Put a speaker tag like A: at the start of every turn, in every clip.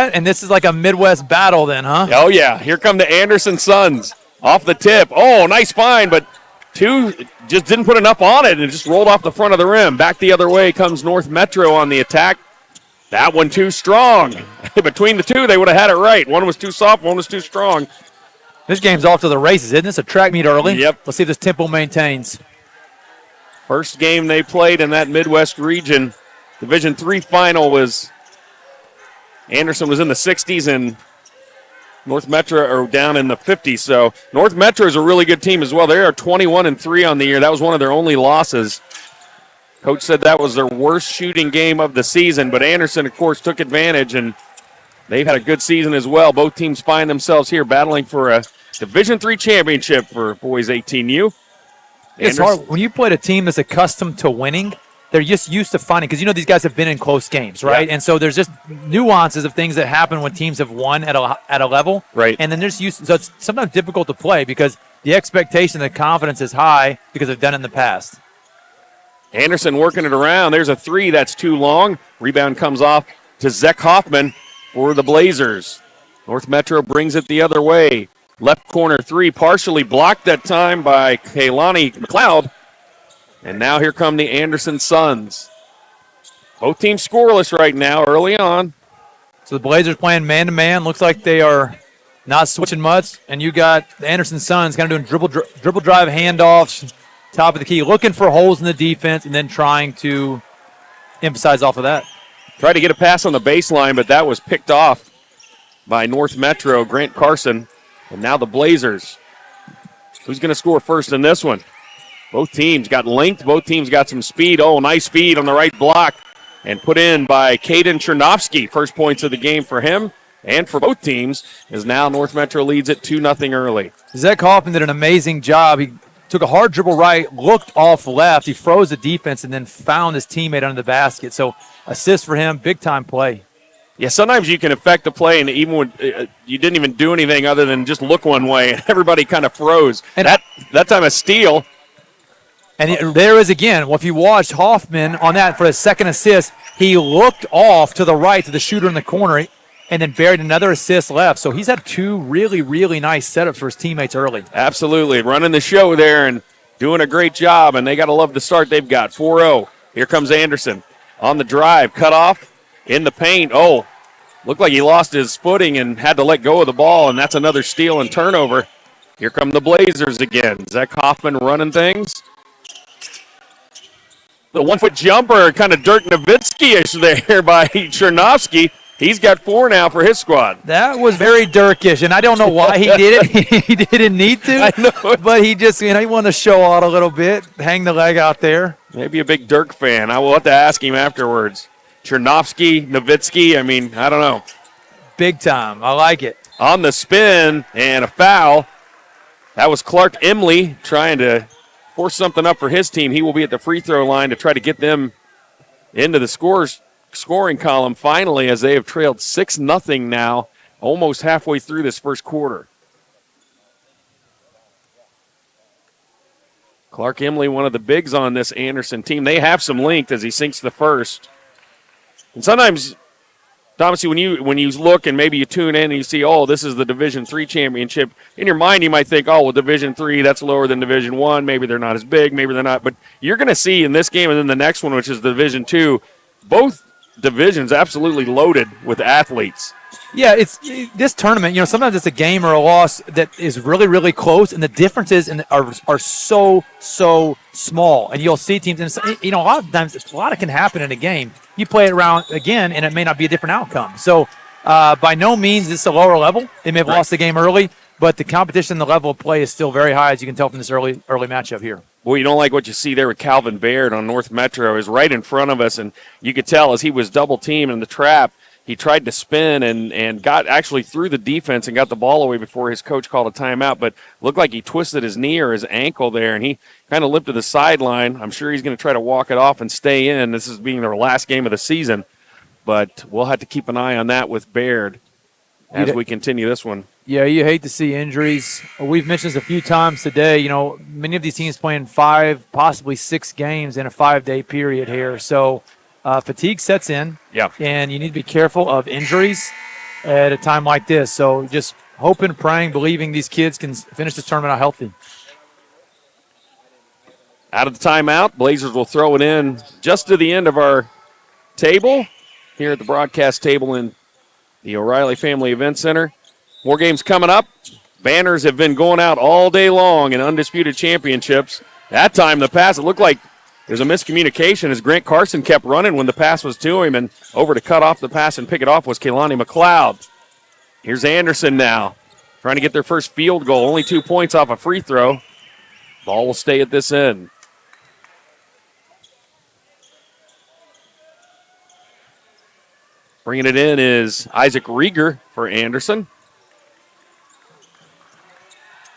A: that, and this is like a Midwest battle then, huh?
B: Oh, yeah. Here come the Anderson Suns off the tip. Oh, nice find, but two just didn't put enough on it and it just rolled off the front of the rim. Back the other way comes North Metro on the attack. That one too strong. Between the two, they would have had it right. One was too soft, one was too strong.
A: This game's off to the races, isn't this? A track meet early?
B: Yep.
A: Let's see if this tempo maintains.
B: First game they played in that Midwest region. Division III final was Anderson was in the 60s and North Metro are down in the 50s. So North Metro is a really good team as well. They are 21-3 on the year. That was one of their only losses. Coach said that was their worst shooting game of the season, but Anderson, of course, took advantage, and they've had a good season as well. Both teams find themselves here battling for a Division III championship for boys 18U.
A: It's hard. When you play a team that's accustomed to winning, they're just used to finding, because these guys have been in close games, right?
B: Yeah.
A: And so there's just nuances of things that happen when teams have won at a level.
B: Right.
A: And then there's so it's sometimes difficult to play because the expectation, the confidence is high because they've done it in the past.
B: Anderson working it around. There's a three that's too long. Rebound comes off to Zach Hoffman for the Blazers. North Metro brings it the other way. Left corner three, partially blocked that time by Kaylani McLeod. And now here come the Anderson Suns. Both teams scoreless right now early on.
A: So the Blazers playing man-to-man. Looks like they are not switching much. And you got the Anderson Suns kind of doing dribble drive handoffs, top of the key, looking for holes in the defense and then trying to emphasize off of that.
B: Tried to get a pass on the baseline, but that was picked off by North Metro, Grant Carson. And now the Blazers. Who's going to score first in this one? Both teams got length. Both teams got some speed. Oh, nice feed on the right block. And put in by Caden Chernovsky. First points of the game for him and for both teams, as now North Metro leads it 2-0 early.
A: Zach Hoffman did an amazing job. He took a hard dribble right, looked off left. He froze the defense and then found his teammate under the basket. So assist for him, big-time play.
B: Yeah, sometimes you can affect the play, and even when you didn't even do anything other than just look one way, and everybody kind of froze. And that time a steal.
A: And there is again, well, if you watched Hoffman on that for his second assist, he looked off to the right to the shooter in the corner and then buried another assist left. So he's had two really, really nice setups for his teammates early.
B: Absolutely. Running the show there and doing a great job, and they got to love the start they've got. 4-0. Here comes Anderson on the drive. Cut off in the paint. Oh, looked like he lost his footing and had to let go of the ball, and that's another steal and turnover. Here come the Blazers again. Zach Hoffman running things. The 1-foot jumper, kind of Dirk Nowitzki-ish there by Chernovsky. He's got 4 now for his squad.
A: That was very Dirkish, and I don't know why he did it. He didn't need to,
B: I know.
A: But he just, he wanted to show out a little bit, hang the leg out there.
B: Maybe a big Dirk fan. I will have to ask him afterwards. Chernovsky, Nowitzki, I don't know.
A: Big time. I like it.
B: On the spin and a foul. That was Clark Emley trying to force something up for his team. He will be at the free throw line to try to get them into the scoring column finally, as they have trailed 6-0 now, almost halfway through this first quarter. Clark Emley, one of the bigs on this Anderson team. They have some length as he sinks the first. And sometimes, Thomas, when you look and maybe you tune in and you see, oh, this is the Division III championship, in your mind you might think, oh, well, Division III, that's lower than Division I. Maybe they're not as big, maybe they're not. But you're going to see in this game and then the next one, which is Division II, both divisions absolutely loaded with athletes.
A: Yeah, it's this tournament, sometimes it's a game or a loss that is really, really close, and the differences are so small. And you'll see teams, and a lot of times, a lot can happen in a game. You play it around again, and it may not be a different outcome. So by no means is this a lower level. They may have lost the game early, but the competition, the level of play is still very high, as you can tell from this early matchup here.
B: Well, you don't like what you see there with Calvin Baird on North Metro. Is right in front of us, and you could tell as he was double-teamed in the trap, he tried to spin and got actually through the defense and got the ball away before his coach called a timeout, but looked like he twisted his knee or his ankle there, and he kind of limped to the sideline. I'm sure he's going to try to walk it off and stay in. This is being their last game of the season, but we'll have to keep an eye on that with Baird as we continue this one.
A: Yeah, you hate to see injuries. We've mentioned this a few times today. Many of these teams playing 5, possibly 6 games in a 5-day period here, so fatigue sets in,
B: yeah,
A: and you need to be careful of injuries. at a time like this. So just hoping, praying, believing these kids can finish this tournament out healthy.
B: Out of the timeout, Blazers will throw it in just to the end of our table here at the broadcast table in the O'Reilly Family Event Center. More games coming up. Banners have been going out all day long in undisputed championships. That time the pass, it looked like there's a miscommunication as Grant Carson kept running when the pass was to him, and over to cut off the pass and pick it off was Kaylani McLeod. Here's Anderson now, trying to get their first field goal. Only 2 points off a free throw. Ball will stay at this end. Bringing it in is Isaac Rieger for Anderson.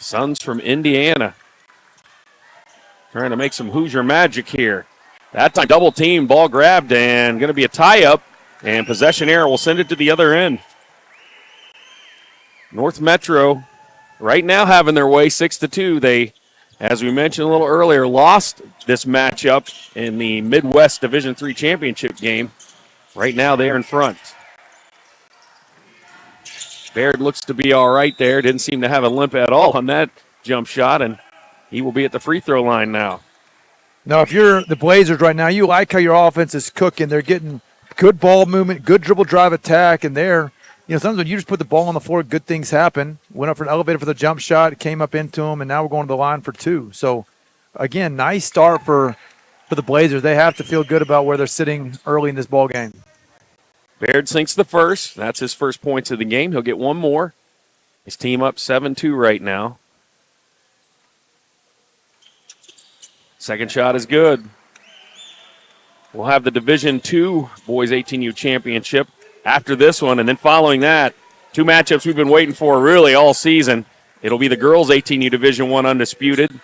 B: Suns from Indiana. Trying to make some Hoosier magic here. That time double team, ball grabbed, and going to be a tie-up. And possession error will send it to the other end. North Metro right now having their way 6-2. They, as we mentioned a little earlier, lost this matchup in the Midwest Division III championship game. Right now, they're in front. Baird looks to be all right there. Didn't seem to have a limp at all on that jump shot, and he will be at the free throw line now.
A: Now, if you're the Blazers right now, you like how your offense is cooking. They're getting good ball movement, good dribble drive attack, and sometimes when you just put the ball on the floor, good things happen. Went up for an elevator for the jump shot, came up into him, and now we're going to the line for two. So, again, nice start for the Blazers. They have to feel good about where they're sitting early in this ball game.
B: Baird sinks the first. That's his first points of the game. He'll get one more. His team up 7-2 right now. Second shot is good. We'll have the Division II Boys 18U Championship after this one, and then following that, two matchups we've been waiting for really all season. It'll be the girls 18U Division I Undisputed.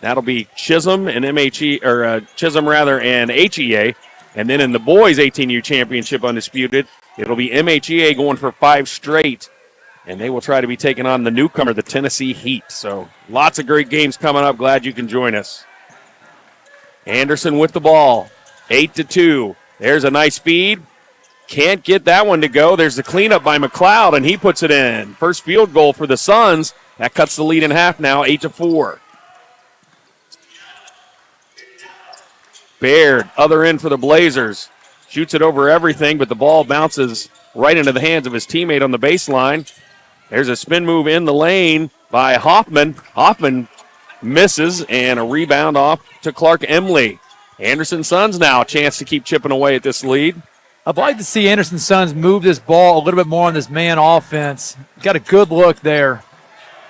B: That'll be Chisholm and and HEA. And then in the boys 18U Championship Undisputed, it'll be MHEA going for 5 straight. And they will try to be taking on the newcomer, the Tennessee Heat. So lots of great games coming up. Glad you can join us. Anderson with the ball. 8-2. There's a nice feed. Can't get that one to go. There's the cleanup by McLeod, and he puts it in. First field goal for the Suns. That cuts the lead in half now, 8-4. Baird, other end for the Blazers. Shoots it over everything, but the ball bounces right into the hands of his teammate on the baseline. There's a spin move in the lane by Hoffman. Hoffman misses, and a rebound off to Clark Emley. Anderson Suns now a chance to keep chipping away at this lead.
A: I'd like to see Anderson Suns move this ball a little bit more on this man offense. Got a good look there.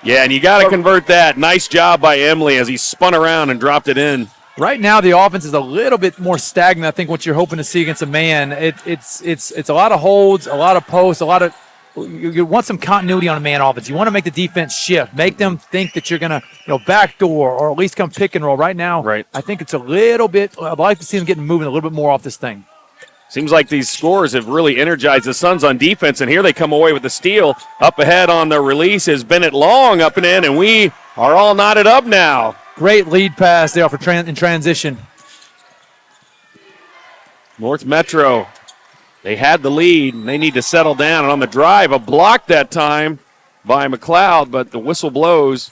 B: Yeah, and you got to convert that. Nice job by Emley as he spun around and dropped it in.
A: Right now, the offense is a little bit more stagnant. I think what you're hoping to see against a man, it's a lot of holds, a lot of posts, you want some continuity on a man offense. You want to make the defense shift, make them think that you're going to, backdoor or at least come pick and roll. Right now, I think it's a little bit. I'd like to see them getting moving a little bit more off this thing.
B: Seems like these scores have really energized the Suns on defense, and here they come away with the steal. Up ahead on the release is Bennett Long up and in, and we are all knotted up now.
A: Great lead pass there for in transition.
B: North Metro, they had the lead, and they need to settle down. And on the drive, a block that time by McLeod, but the whistle blows,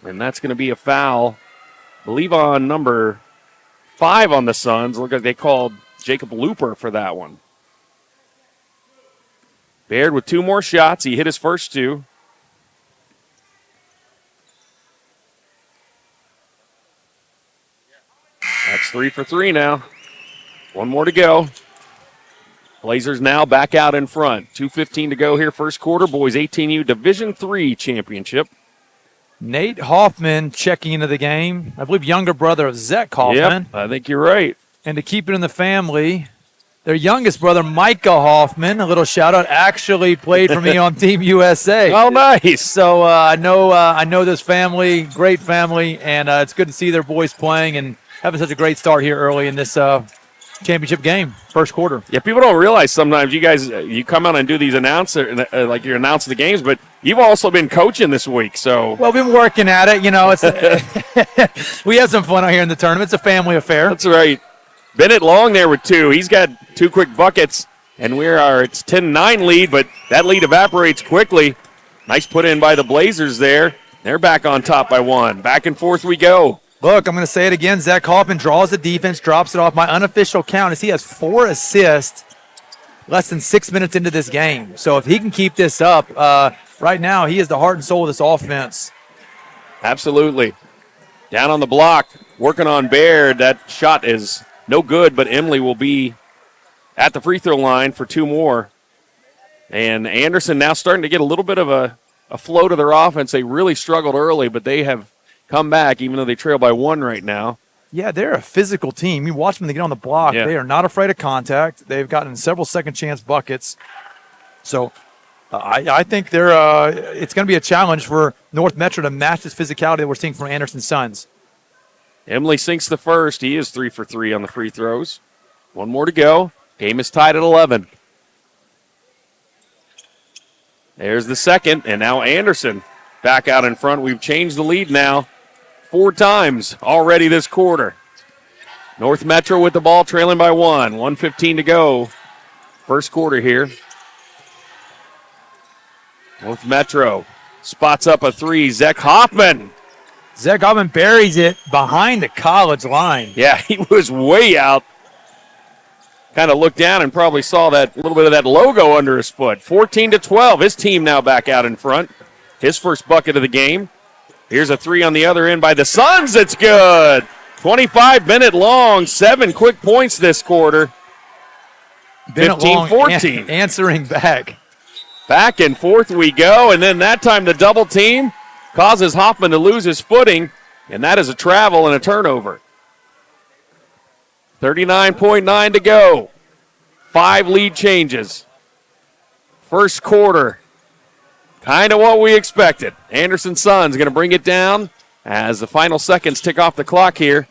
B: and that's going to be a foul. I believe on number 5 on the Suns. Look like they called Jacob Looper for that one. Baird with 2 more shots. He hit his first 2. That's 3 for 3 now. 1 more to go. Blazers now back out in front. 2:15 to go here, first quarter. Boys 18U Division III Championship.
A: Nate Hoffman checking into the game. I believe younger brother of Zach Hoffman.
B: Yep, I think you're right.
A: And to keep it in the family, their youngest brother, Micah Hoffman, a little shout-out, actually played for me on Team USA.
B: Oh, nice.
A: So I know this family, great family, and it's good to see their boys playing and having such a great start here early in this championship game, first quarter.
B: Yeah, people don't realize sometimes you guys, you come out and do these like you're announcing the games, but you've also been coaching this week. So
A: well, we've been working at it. It's we have some fun out here in the tournament. It's a family affair.
B: That's right. Bennett Long there with 2. He's got 2 quick buckets. And it's 10-9 lead, but that lead evaporates quickly. Nice put in by the Blazers there. They're back on top by 1. Back and forth we go.
A: Look, I'm going to say it again. Zach Hoffman draws the defense, drops it off. My unofficial count is he has 4 assists less than 6 minutes into this game. So if he can keep this up, right now he is the heart and soul of this offense.
B: Absolutely. Down on the block, working on Baird. That shot is no good, but Emily will be at the free throw line for 2 more. And Anderson now starting to get a little bit of a flow to their offense. They really struggled early, but they have come back, even though they trail by 1 right now.
A: Yeah, they're a physical team. You watch them, they get on the block.
B: Yeah.
A: They are not afraid of contact. They've gotten several second-chance buckets. So I think it's going to be a challenge for North Metro to match this physicality that we're seeing from Anderson Sons.
B: Emily sinks the first. He is 3 for 3 on the free throws. 1 more to go. Game is tied at 11. There's the second, and now Anderson back out in front. We've changed the lead now 4 times already this quarter. North Metro with the ball trailing by 1. 1:15 to go. First quarter here. North Metro spots up a 3. Zach Hoffman.
A: Zach Hoffman buries it behind the college line.
B: Yeah, he was way out. Kind of looked down and probably saw that little bit of that logo under his foot. 14-12. His team now back out in front. His first bucket of the game. Here's a 3 on the other end by the Suns. It's good. 25-minute long. 7 quick points this quarter. 15-14.
A: Answering back.
B: Back and forth we go. And then that time the double team causes Hoffman to lose his footing. And that is a travel and a turnover. 39.9 to go. 5 lead changes. First quarter. Kind of what we expected. Anderson Sons going to bring it down as the final seconds tick off the clock here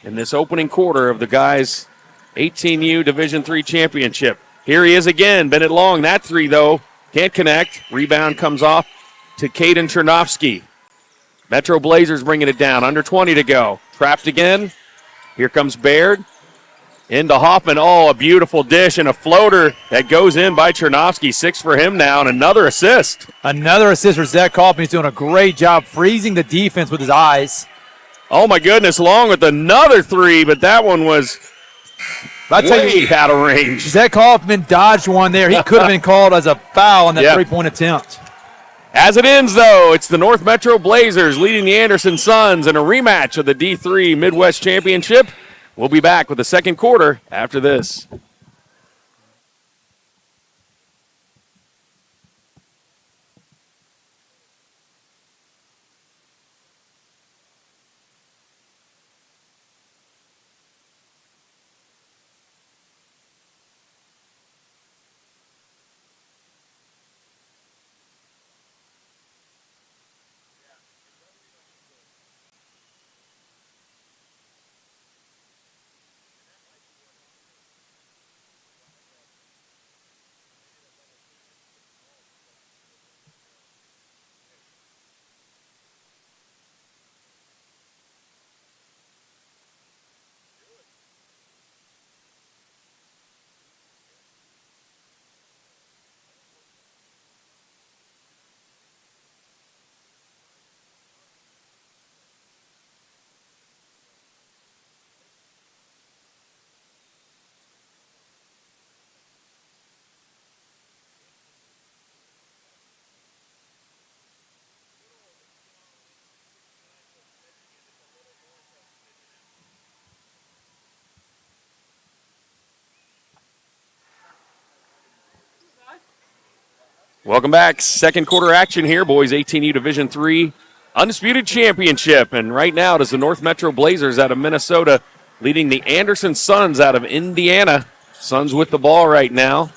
B: in this opening quarter of the guys' 18U Division III championship. Here he is again, Bennett Long. That 3, though, can't connect. Rebound comes off to Caden Chernovsky. Metro Blazers bringing it down. Under 20 to go. Trapped again. Here comes Baird. Into Hoffman. Oh, a beautiful dish and a floater that goes in by Chernovsky. 6 for him now and another assist.
A: Another assist for Zach Hoffman. He's doing a great job freezing the defense with his eyes.
B: Oh, my goodness. Long with another 3, but that one was way out of range.
A: Zach Hoffman dodged one there. He could have been called as a foul on that 3-point attempt.
B: As it ends, though, it's the North Metro Blazers leading the Anderson Sons in a rematch of the D3 Midwest Championship. We'll be back with the second quarter after this. Welcome back. Second quarter action here, boys. 18U Division III Undisputed Championship. And right now it is the North Metro Blazers out of Minnesota leading the Anderson Sons out of Indiana. Suns with the ball right now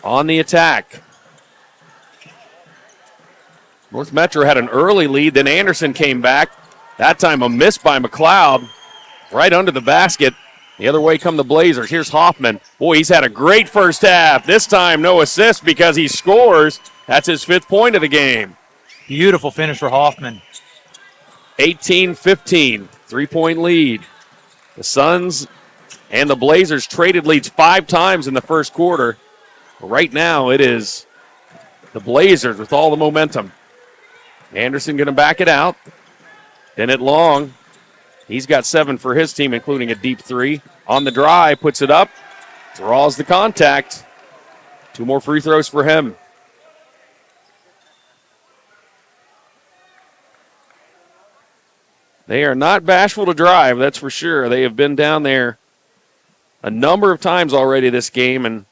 B: on the attack. North Metro had an early lead, then Anderson came back. That time a miss by McLeod right under the basket. The other way come the Blazers. Here's Hoffman. Boy, he's had a great first half. This time no assist because he scores. That's his 5th point of the game.
A: Beautiful finish for Hoffman.
B: 18-15, 3-point lead. The Suns And the Blazers traded leads 5 times in the first quarter. Right now, it is the Blazers with all the momentum. Anderson going to back it out. Bennett Long, he's got 7 for his team, including a deep 3. On the drive, puts it up, draws the contact. 2 more free throws for him. They are not bashful to drive, that's for sure. They have been down there a number of times already this game, and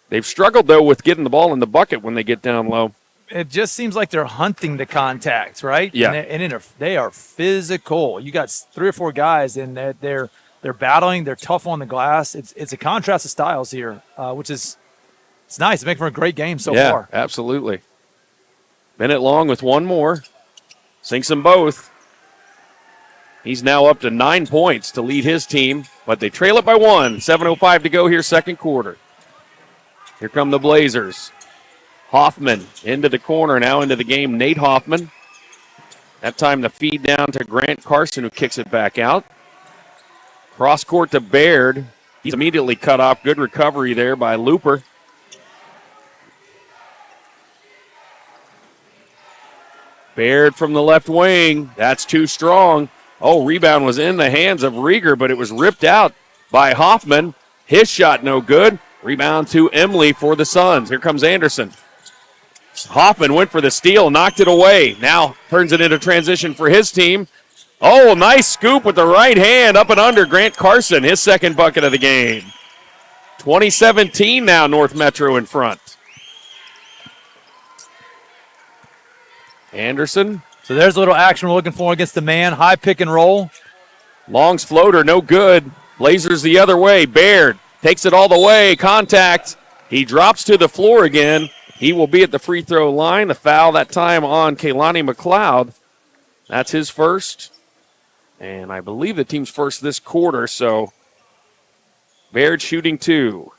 B: they've struggled, though, with getting the ball in the bucket when they get down low.
A: It just seems like they're hunting the contacts, right?
B: Yeah.
A: And they are physical. You got 3 or 4 guys, and they're battling. They're tough on the glass. It's a contrast of styles here, which is it's nice. It's making for a great game so far.
B: Yeah, absolutely. Bennett Long with 1 more. Sinks them both. He's now up to 9 points to lead his team, but they trail it by 1. 7:05 to go here, second quarter. Here come the Blazers. Hoffman into the corner, now into the game. Nate Hoffman. That time the feed down to Grant Carson, who kicks it back out. Cross court to Baird. He's immediately cut off. Good recovery there by Looper. Baird from the left wing. That's too strong. Oh, rebound was in the hands of Rieger, but it was ripped out by Hoffman. His shot no good. Rebound to Emily for the Suns. Here comes Anderson. Hoffman went for the steal, knocked it away. Now turns it into transition for his team. Oh, nice scoop with the right hand up and under Grant Carson, his second bucket of the game. 2017 now, North Metro in front. Anderson.
A: So there's a little action we're looking for against the man. High pick and roll.
B: Long's floater, no good. Blazers the other way. Baird takes it all the way. Contact. He drops to the floor again. He will be at the free throw line. The foul that time on Kaylani McLeod. That's his first. And I believe the team's first this quarter, so Baird shooting 2.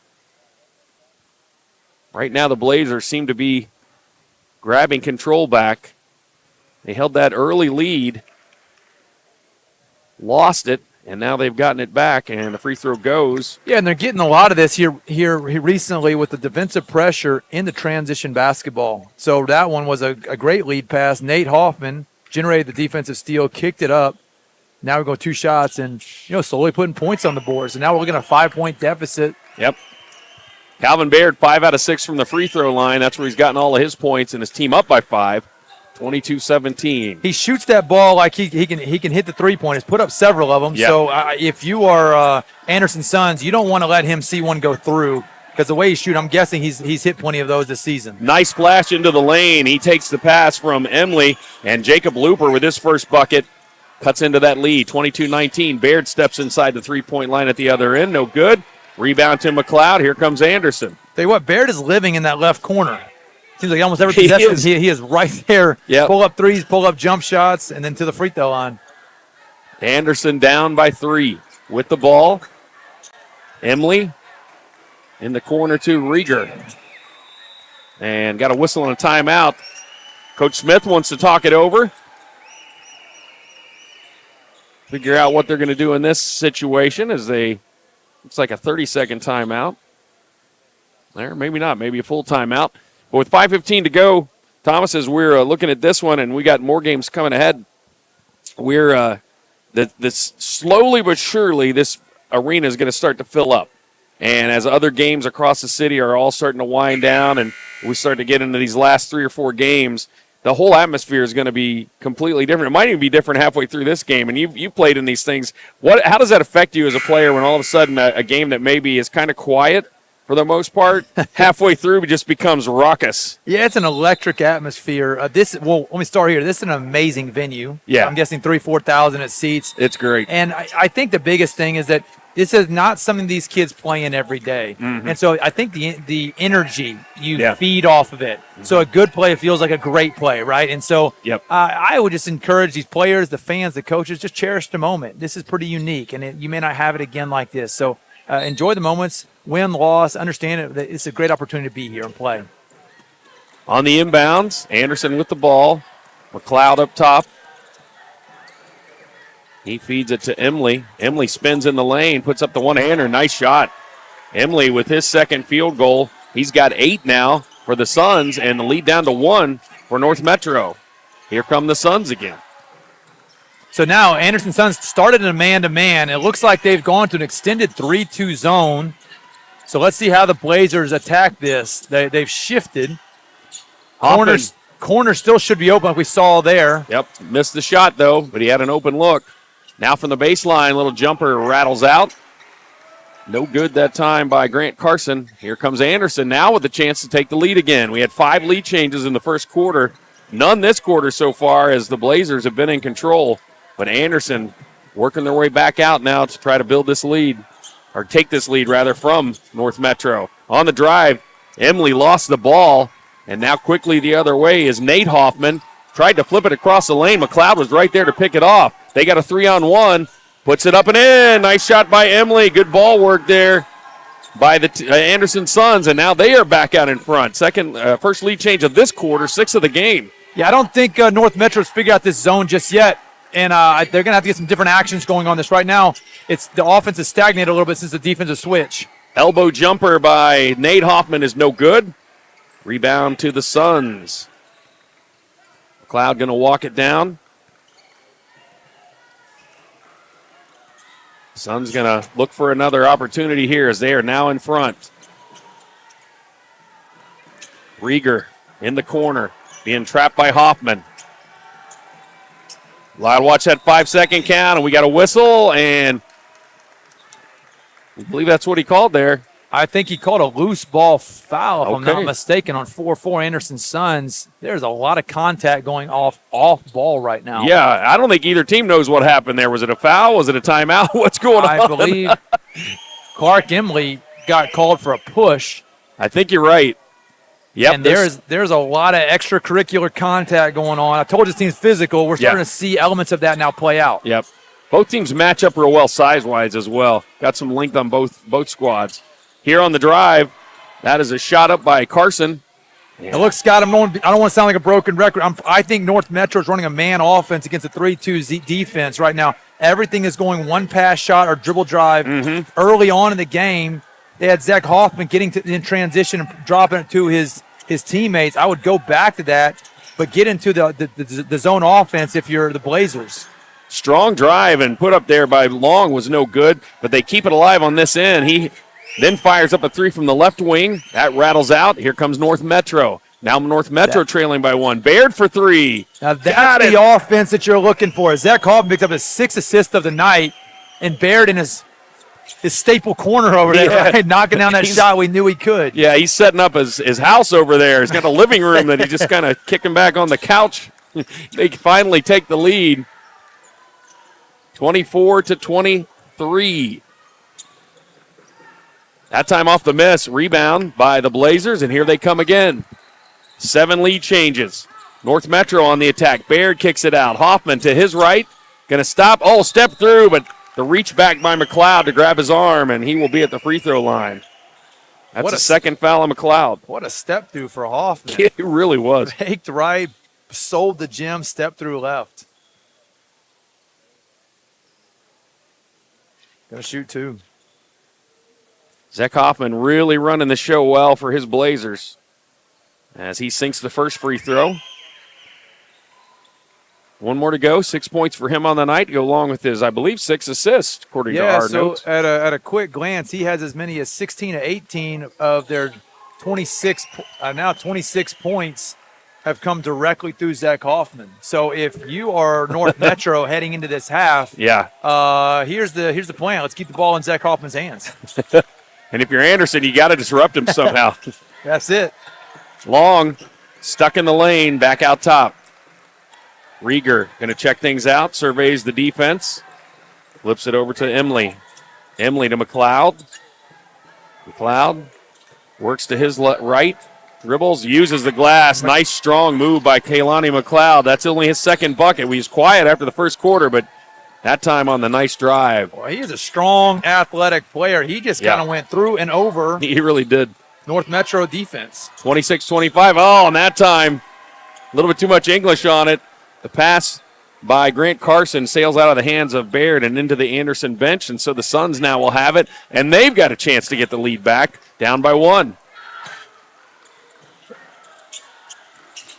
B: Right now the Blazers seem to be grabbing control back. They held that early lead, lost it, and now they've gotten it back, and the free throw goes.
A: Yeah, and they're getting a lot of this here recently with the defensive pressure in the transition basketball. So that one was a great lead pass. Nate Hoffman generated the defensive steal, kicked it up. Now we go 2 shots and, slowly putting points on the board. So now we're looking at a 5-point deficit.
B: Yep. Calvin Baird, 5 out of 6 from the free throw line. That's where he's gotten all of his points, and his team up by 5. 22-17.
A: He shoots that ball like he can hit the 3-pointers, put up several of them.
B: Yep.
A: So if you are Anderson's Sons, you don't want to let him see one go through because the way he shoots, I'm guessing he's hit plenty of those this season.
B: Nice flash into the lane. He takes the pass from Emily, and Jacob Looper with his first bucket cuts into that lead. 22-19. Baird steps inside the 3-point line at the other end. No good. Rebound to McLeod. Here comes Anderson.
A: Tell you what, Baird is living in that left corner. Seems like almost every possession he is right there.
B: Yep.
A: Pull up threes, pull up jump shots, and then to the free throw line.
B: Anderson down by 3 with the ball. Emily in the corner to Rieger. And got a whistle and a timeout. Coach Smith wants to talk it over. Figure out what they're going to do in this situation as looks like a 30-second timeout. There, maybe not, maybe a full timeout. But with 5:15 to go, Thomas, as we're looking at this one, and we got more games coming ahead, we're this slowly but surely this arena is going to start to fill up. And as other games across the city are all starting to wind down and we start to get into these last 3 or 4 games, the whole atmosphere is going to be completely different. It might even be different halfway through this game. And you played in these things. How does that affect you as a player when all of a sudden a game that maybe is kind of quiet for the most part, halfway through it just becomes raucous?
A: Yeah, it's an electric atmosphere. Let me start here. This is an amazing venue.
B: Yeah.
A: I'm guessing 4,000 at seats.
B: It's great.
A: And I think the biggest thing is that this is not something these kids play in every day.
B: Mm-hmm.
A: And so I think the energy, you feed off of it. Mm-hmm. So a good play feels like a great play, right? And so I would just encourage these players, the fans, the coaches, just cherish the moment. This is pretty unique, and you may not have it again like this. So enjoy the moments, win, loss, understand it. It's a great opportunity to be here and play.
B: On the inbounds, Anderson with the ball. McLeod up top. He feeds it to Emily. Emily spins in the lane, puts up the one-hander. Nice shot. Emily with his second field goal. He's got 8 now for the Suns, and the lead down to 1 for North Metro. Here come the Suns again.
A: So now Anderson Suns started in a man-to-man. It looks like they've gone to an extended 3-2 zone. So let's see how the Blazers attack this. They've shifted. Corner still should be open like we saw there.
B: Yep, missed the shot though, but he had an open look. Now from the baseline, little jumper rattles out. No good that time by Grant Carson. Here comes Anderson now with a chance to take the lead again. We had 5 lead changes in the first quarter. None this quarter so far as the Blazers have been in control. But Anderson working their way back out now to try to build this lead, or take this lead rather, from North Metro. On the drive, Emily lost the ball, and now quickly the other way is Nate Hoffman. Tried to flip it across the lane. McLeod was right there to pick it off. They got a 3-on-1. Puts it up and in. Nice shot by Emily. Good ball work there by the Anderson Suns, and now they are back out in front. First lead change of this quarter, 6th of the game.
A: Yeah, I don't think North Metro's figured out this zone just yet, and they're going to have to get some different actions going on this. Right now, the offense is stagnated a little bit since the defensive switch.
B: Elbow jumper by Nate Hoffman is no good. Rebound to the Suns. McLeod going to walk it down. Suns going to look for another opportunity here as they are now in front. Rieger in the corner, being trapped by Hoffman. Loud watch that 5-second count, and we got a whistle, and I believe that's what he called there.
A: I think he called a loose ball foul, if I'm not mistaken, on 4-4 Anderson Suns. There's a lot of contact going off ball right now.
B: Yeah, I don't think either team knows what happened there. Was it a foul? Was it a timeout? What's going on?
A: I believe Clark Emily got called for a push.
B: I think you're right. Yep,
A: and there's a lot of extracurricular contact going on. I told you this team's physical. We're starting to see elements of that now play out.
B: Yep. Both teams match up real well size-wise as well. Got some length on both squads. Here on the drive, that is a shot up by Carson.
A: Yeah. Look, Scott, I don't want to sound like a broken record. I think North Metro is running a man offense against a 3-2 defense right now. Everything is going one pass shot or dribble drive. Early on in the game, they had Zach Hoffman getting in transition and dropping it to his teammates. I would go back to that, but get into the zone offense if you're the Blazers.
B: Strong drive and put up there by Long was no good, but they keep it alive on this end. He then fires up a 3 from the left wing. That rattles out. Here comes North Metro. Now North Metro trailing by 1. Baird for 3.
A: Now that's the offense that you're looking for. Zach Hoffman picks up his 6th assist of the night, and Baird in his staple corner over there, right? Knocking down that shot we knew he could. Yeah,
B: he's setting up his house over there. He's got a living room that he's just kind of kicking back on the couch. They finally take the lead. 24-23. That time off the miss. Rebound by the Blazers, and here they come again. 7 lead changes. North Metro on the attack. Baird kicks it out. Hoffman to his right. Going to stop. Oh, step through, but the reach back by McLeod to grab his arm, and he will be at the free throw line. That's a second foul on McLeod.
A: What a step through for Hoffman.
B: It really was.
A: Faked right, sold the gym, step through left. Going to shoot 2.
B: Zach Hoffman really running the show well for his Blazers as he sinks the first free throw. 1 more to go. 6 points for him on the night to go along with his, I believe, 6 assists, according to our notes.
A: At a quick glance, he has as many as 16 to 18 of their 26 points have come directly through Zach Hoffman. So if you are North Metro heading into this half, here's the plan. Let's keep the ball in Zach Hoffman's hands.
B: And if you're Anderson, you got to disrupt him somehow.
A: That's it.
B: Long, stuck in the lane, back out top. Rieger going to check things out, surveys the defense, flips it over to Emily. Emily to McLeod. McLeod works to his right, dribbles, uses the glass. Nice, strong move by Kaylani McLeod. That's only his second bucket. He was quiet after the first quarter, but that time on the nice drive.
A: Well, he is a strong, athletic player. He just kind of went through and over.
B: He really did.
A: North Metro defense.
B: 26-25. Oh, and that time, a little bit too much English on it. The pass by Grant Carson sails out of the hands of Baird and into the Anderson bench, and so the Suns now will have it, and they've got a chance to get the lead back, down by 1.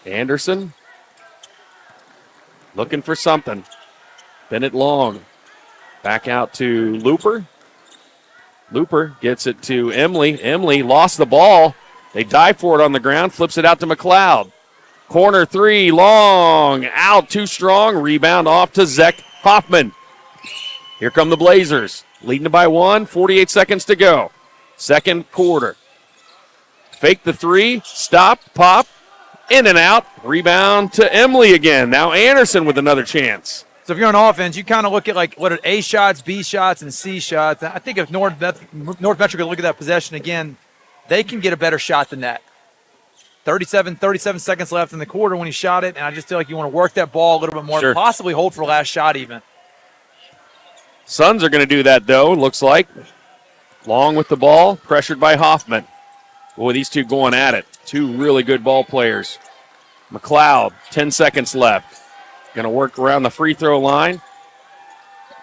B: Anderson looking for something. Bennett Long back out to Looper. Looper gets it to Emily. Emily lost the ball. They dive for it on the ground, flips it out to McLeod. Corner 3, Long, out, too strong. Rebound off to Zach Hoffman. Here come the Blazers, leading by 1, 48 seconds to go. Second quarter. Fake the 3, stop, pop, in and out. Rebound to Emily again. Now Anderson with another chance.
A: So if you're on offense, you kind of look at like what are A shots, B shots, and C shots. I think if North Metro could look at that possession again, they can get a better shot than that. 37 seconds left in the quarter when he shot it, and I just feel like you want to work that ball a little bit more,
B: Sure.
A: Possibly hold for last shot even.
B: Suns are going to do that, though, looks like. Long with the ball, pressured by Hoffman. Boy, these two going at it. Two really good ball players. McLeod, 10 seconds left. Going to work around the free throw line.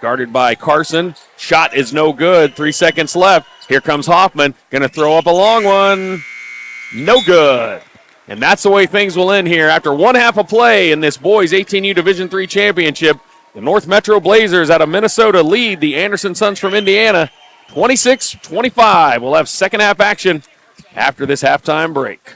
B: Guarded by Carson. Shot is no good. 3 seconds left. Here comes Hoffman. Going to throw up a long one. No good. And that's the way things will end here. After one half of play in this boys 18U Division III championship, the North Metro Blazers out of Minnesota lead the Anderson Suns from Indiana 26-25. We'll have second half action after this halftime break.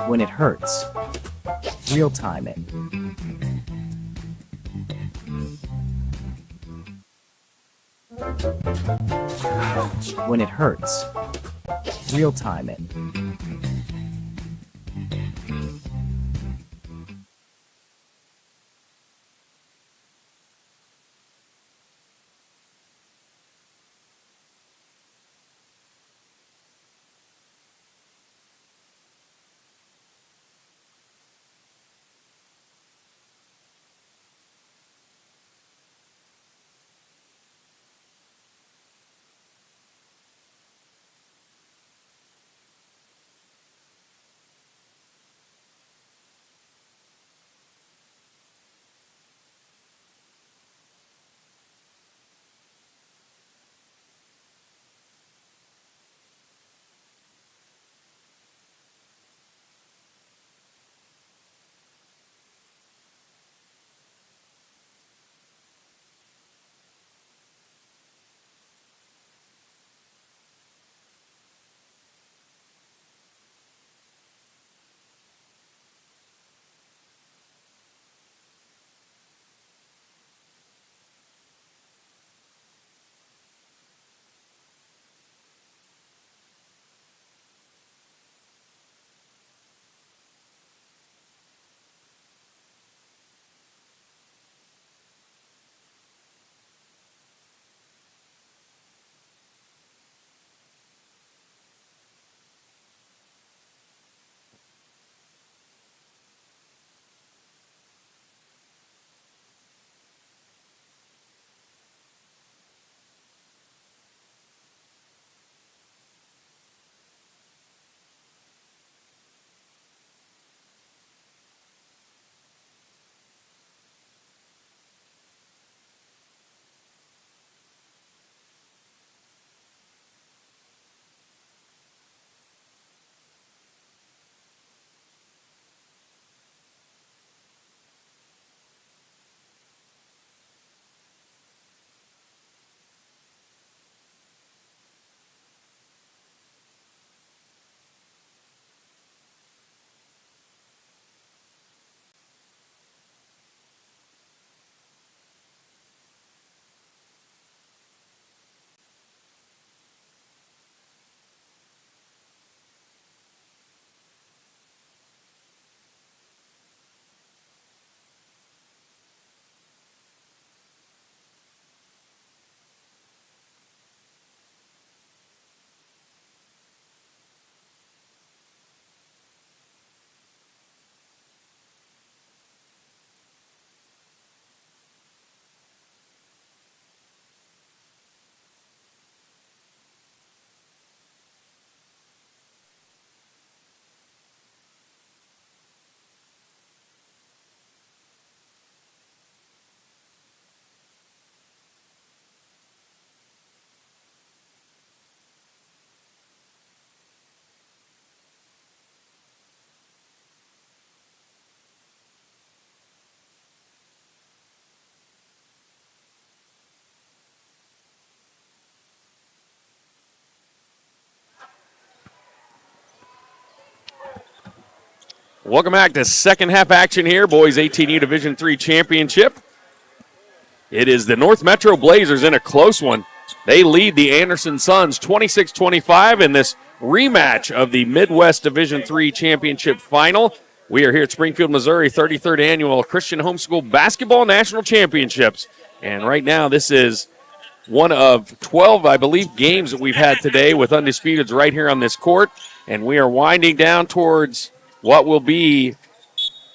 C: When it hurts, real time it. When it hurts, real time it.
B: Welcome back to second half action here, boys 18U Division III Championship. It is the North Metro Blazers in a close one. They lead the Anderson Suns 26-25 in this rematch of the Midwest Division III Championship Final. We are here at Springfield, Missouri, 33rd Annual Christian Homeschool Basketball National Championships. And right now this is one of 12, I believe, games that we've had today with Undisputeds right here on this court. And we are winding down towards what will be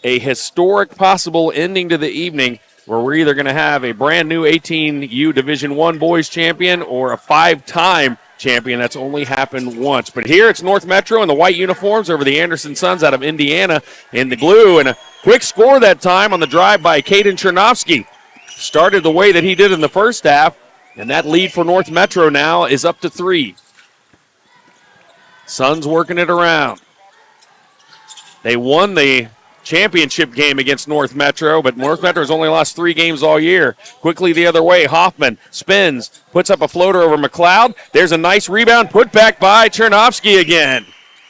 B: a historic possible ending to the evening, where we're either going to have a brand new 18U Division I boys champion or a 5-time champion. That's only happened once. But here it's North Metro in the white uniforms over the Anderson Suns out of Indiana in the blue. And a quick score that time on the drive by Caden Chernovsky. Started the way that he did in the first half, and that lead for North Metro now is up to 3. Suns working it around. They won the championship game against North Metro, but North Metro has only lost 3 games all year. Quickly the other way, Hoffman spins, puts up a floater over McLeod. There's a nice rebound, put back by Chernovsky again.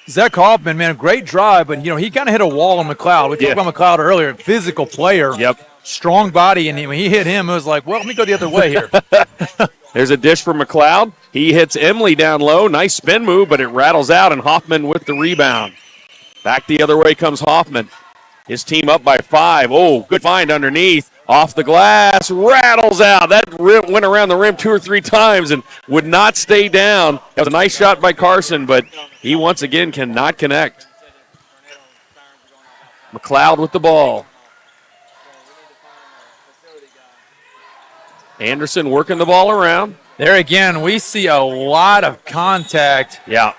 A: Zach Hoffman, man, a great drive, but, he kind of hit a wall on McLeod. We talked about McLeod earlier, physical player.
B: Yep.
A: Strong body, and when he hit him, it was like, well, let me go the other way here.
B: There's a dish for McLeod. He hits Emily down low. Nice spin move, but it rattles out, and Hoffman with the rebound. Back the other way comes Hoffman. His team up by 5. Oh, good find underneath. Off the glass, rattles out. That went around the rim 2 or 3 times and would not stay down. That was a nice shot by Carson, but he once again cannot connect. McLeod with the ball. Anderson working the ball around.
A: There again, we see a lot of contact.
B: Yeah.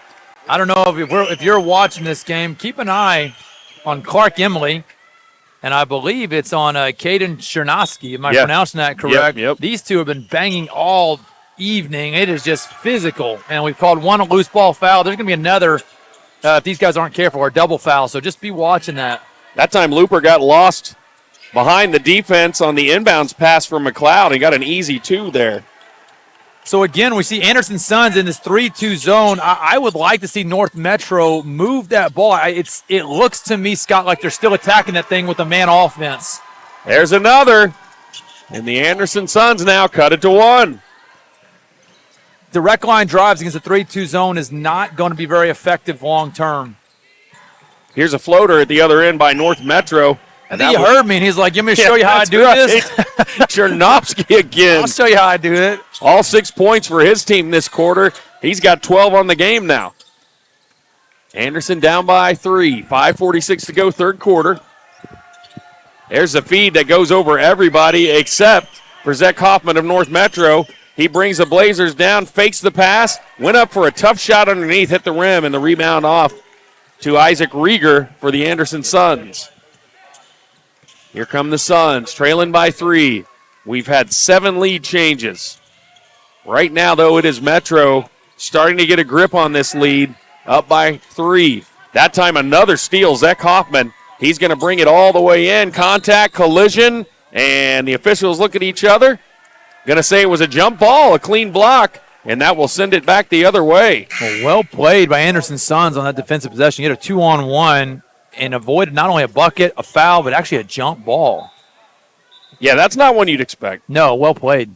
A: I don't know if you're watching this game, keep an eye on Clark Emily, and I believe it's on Caden Chernovsky. Am I pronouncing that correct?
B: Yep.
A: These two have been banging all evening. It is just physical, and we've called one a loose ball foul. There's going to be another, if these guys aren't careful, or a double foul, so just be watching that.
B: That time Looper got lost behind the defense on the inbounds pass from McLeod. He got an easy 2 there.
A: So, again, we see Anderson Suns in this 3-2 zone. I would like to see North Metro move that ball. It looks to me, Scott, like they're still attacking that thing with a man offense.
B: There's another. And the Anderson Suns now cut it to 1.
A: Direct line drives against the 3-2 zone is not going to be very effective long term.
B: Here's a floater at the other end by North Metro.
A: I think you heard me, and he's like, "Give me to show you how I do this."
B: Chernovsky again.
A: I'll show you how I do it.
B: All 6 points for his team this quarter. He's got 12 on the game now. Anderson down by 3. 5:46 to go, third quarter. There's a feed that goes over everybody except for Zach Hoffman of North Metro. He brings the Blazers down, fakes the pass, went up for a tough shot underneath, hit the rim, and the rebound off to Isaac Rieger for the Anderson Suns. Here come the Suns, trailing by 3. We've had 7 lead changes. Right now, though, it is Metro starting to get a grip on this lead, up by 3. That time, another steal, Zach Hoffman. He's going to bring it all the way in. Contact, collision, and the officials look at each other. Going to say it was a jump ball, a clean block, and that will send it back the other way.
A: Well played by Anderson Suns on that defensive possession. You had a 2-on-1. And avoided not only a bucket, a foul, but actually a jump ball.
B: Yeah, that's not one you'd expect.
A: No, well played.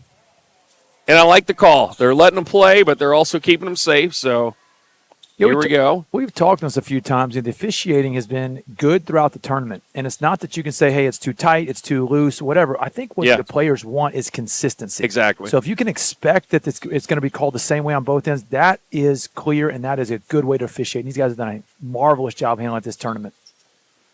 B: And I like the call. They're letting them play, but they're also keeping them safe, so here we go.
A: We've talked on this a few times, and the officiating has been good throughout the tournament. And it's not that you can say, hey, it's too tight, it's too loose, whatever. I think what the players want is consistency.
B: Exactly.
A: So if you can expect that it's going to be called the same way on both ends, that is clear, and that is a good way to officiate. And these guys have done a marvelous job handling this tournament.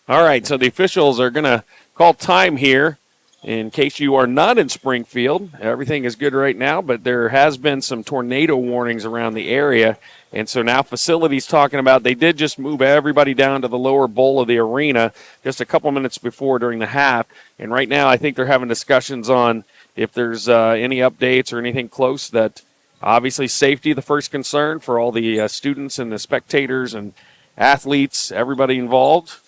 B: All right, so the officials are going to call time here. In case you are not in Springfield, everything is good right now, but there has been some tornado warnings around the area. And so now facilities talking about they did just move everybody down to the lower bowl of the arena just a couple minutes before during the half. And right now I think they're having discussions on if there's any updates or anything close. That obviously safety, the first concern for all the students and the spectators and athletes, everybody involved.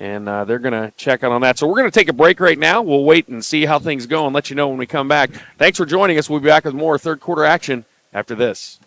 B: And they're going to check out on that. So we're going to take a break right now. We'll wait and see how things go and let you know when we come back. Thanks for joining us. We'll be back with more third quarter action after this.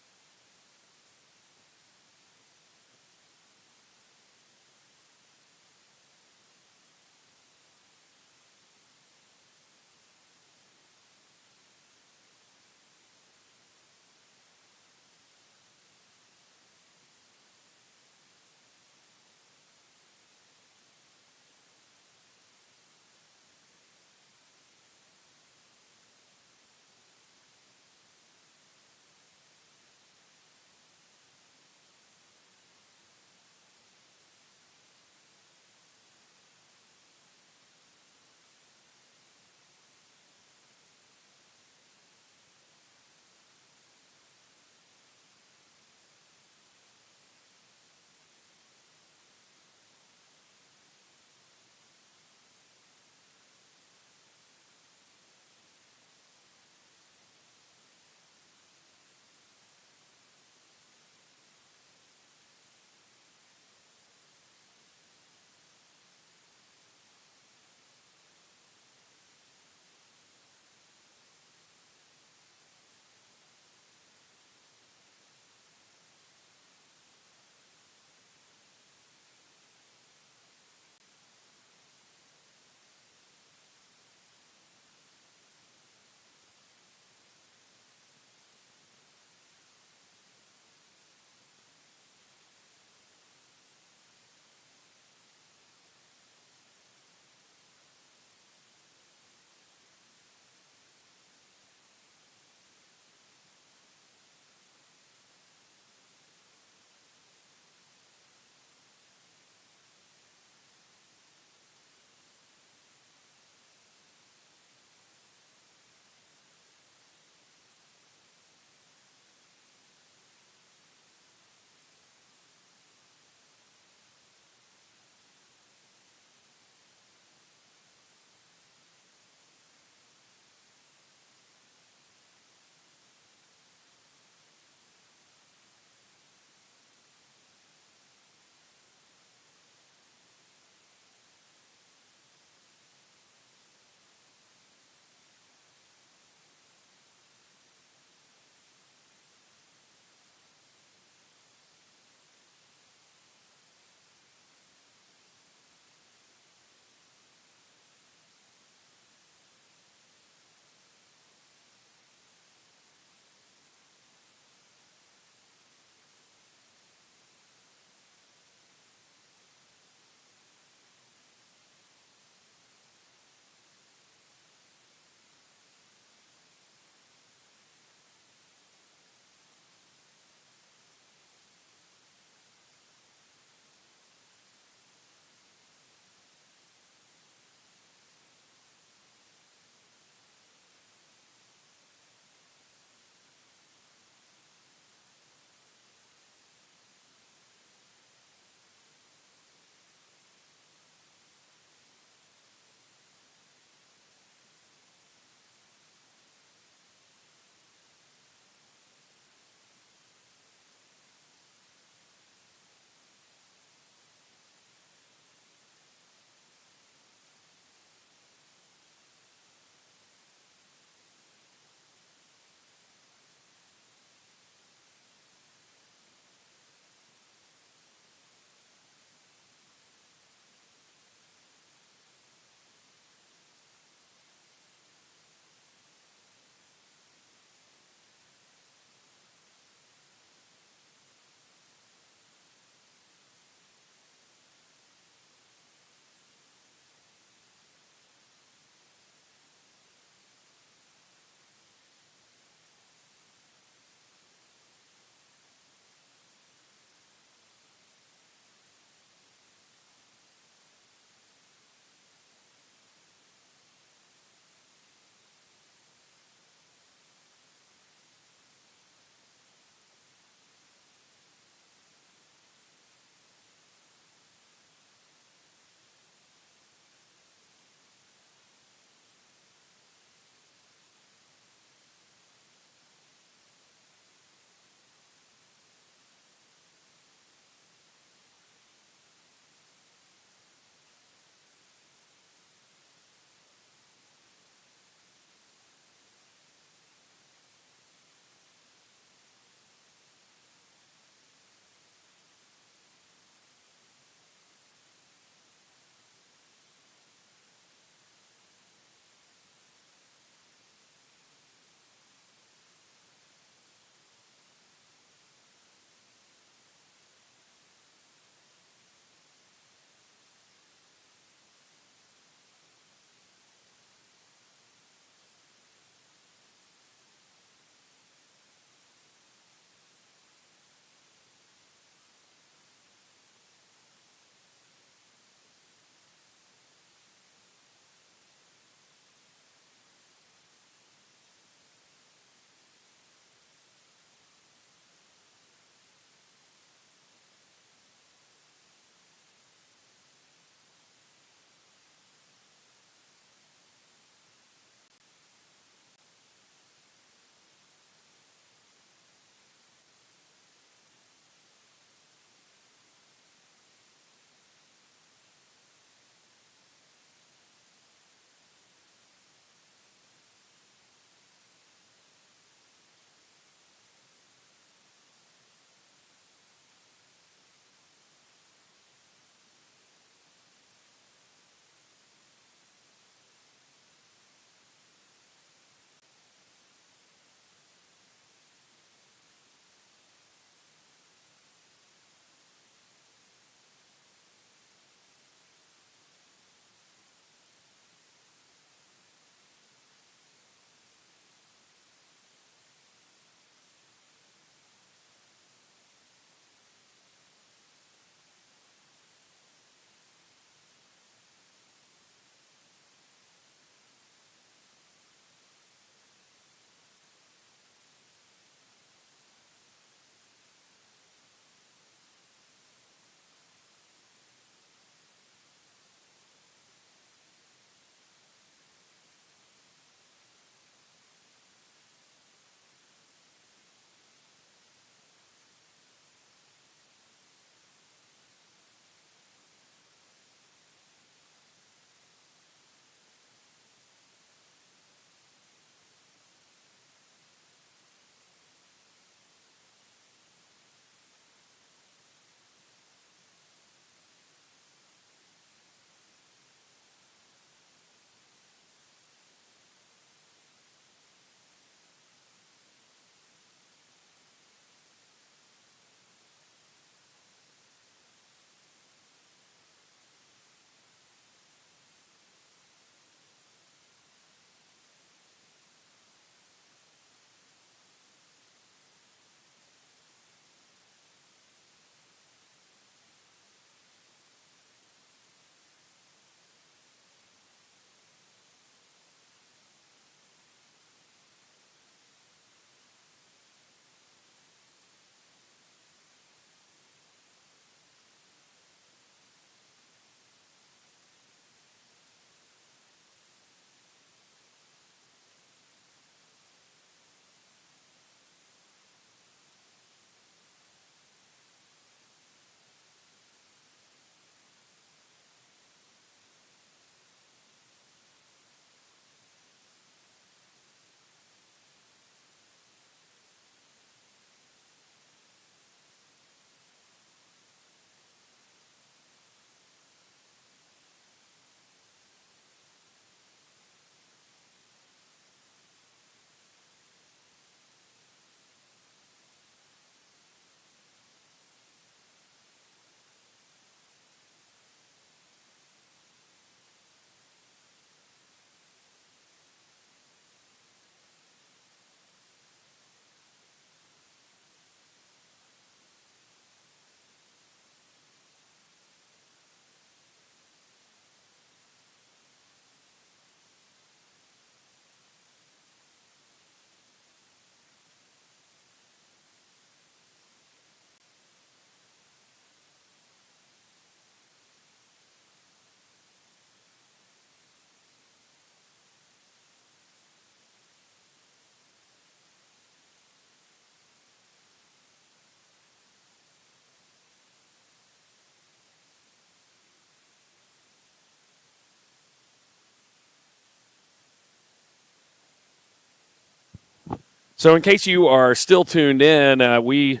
B: So in case you are still tuned in, we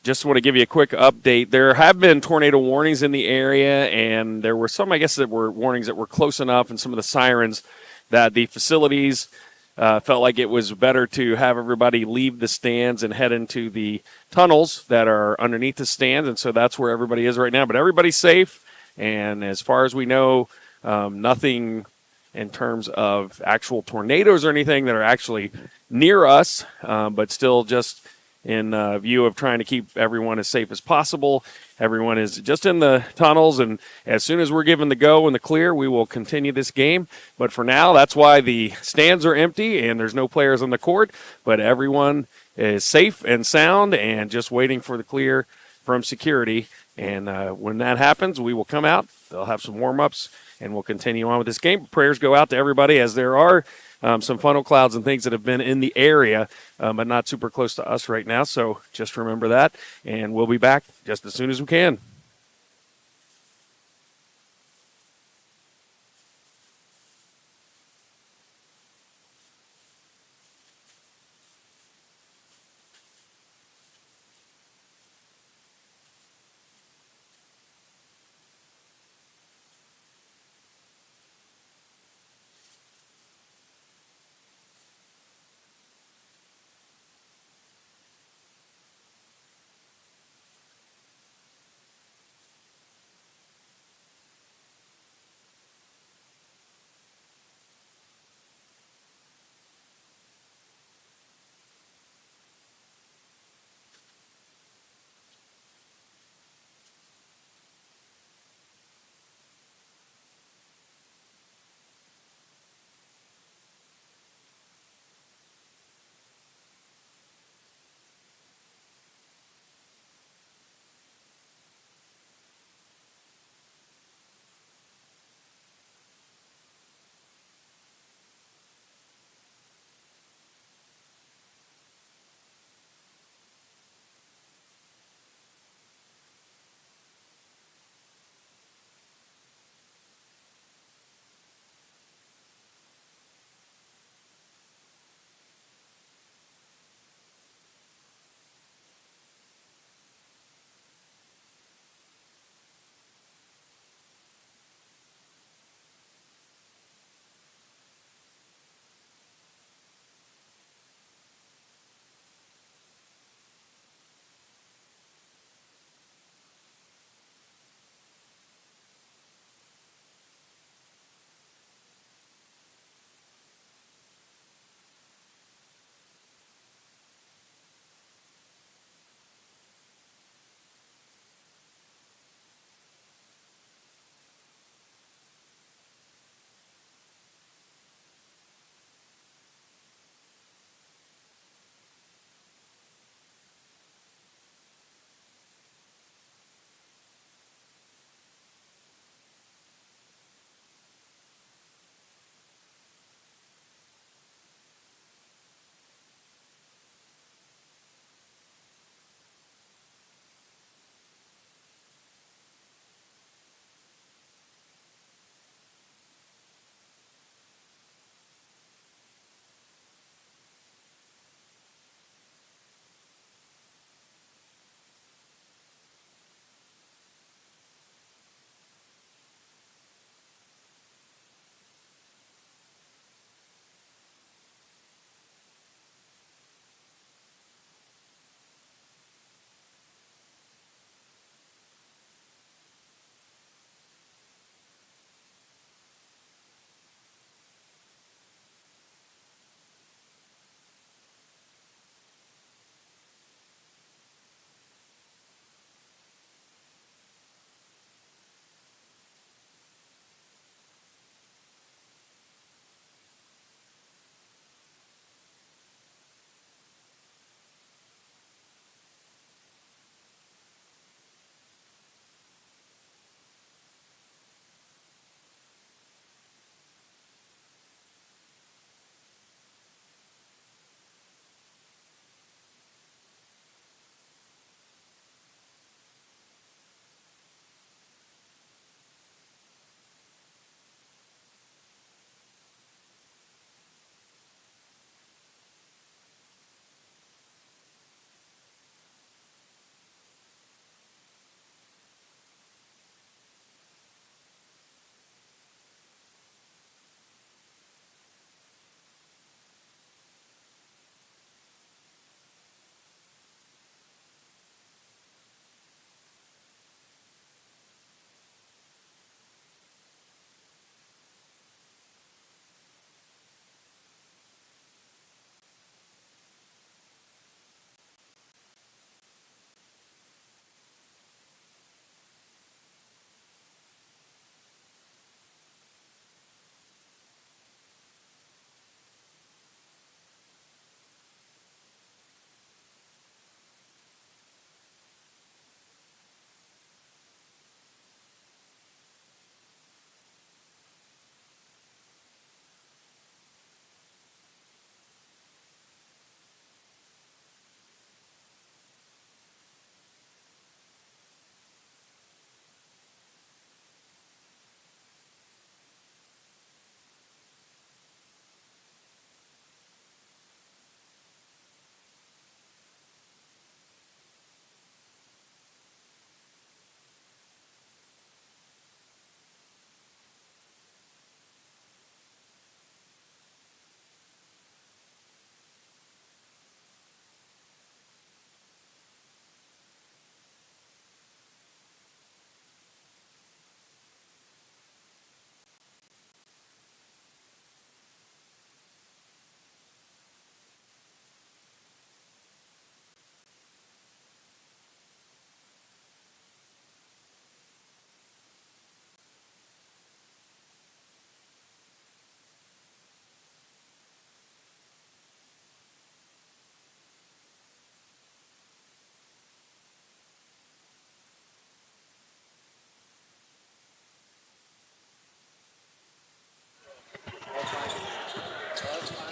B: just want to give you a quick update. There have been tornado warnings in the area, and there were some, I guess, that were warnings that were close enough, and some of the sirens that the facilities felt like it was better to have everybody leave the stands and head into the tunnels that are underneath the stands, and so that's where everybody is right now. But everybody's safe, and as far as we know, nothing in terms of actual tornadoes or anything that are actually near us, but still just in view of trying to keep everyone as safe as possible. Everyone is just in the tunnels, and as soon as we're given the go and the clear, we will continue this game. But for now, that's why the stands are empty and there's no players on the court, but everyone is safe and sound and just waiting for the clear from security. And when that happens, we will come out. They'll have some warm-ups, and we'll continue on with this game. Prayers go out to everybody, as there are some funnel clouds and things that have been in the area, but not super close to us right now. So just remember that, and we'll be back just as soon as we can.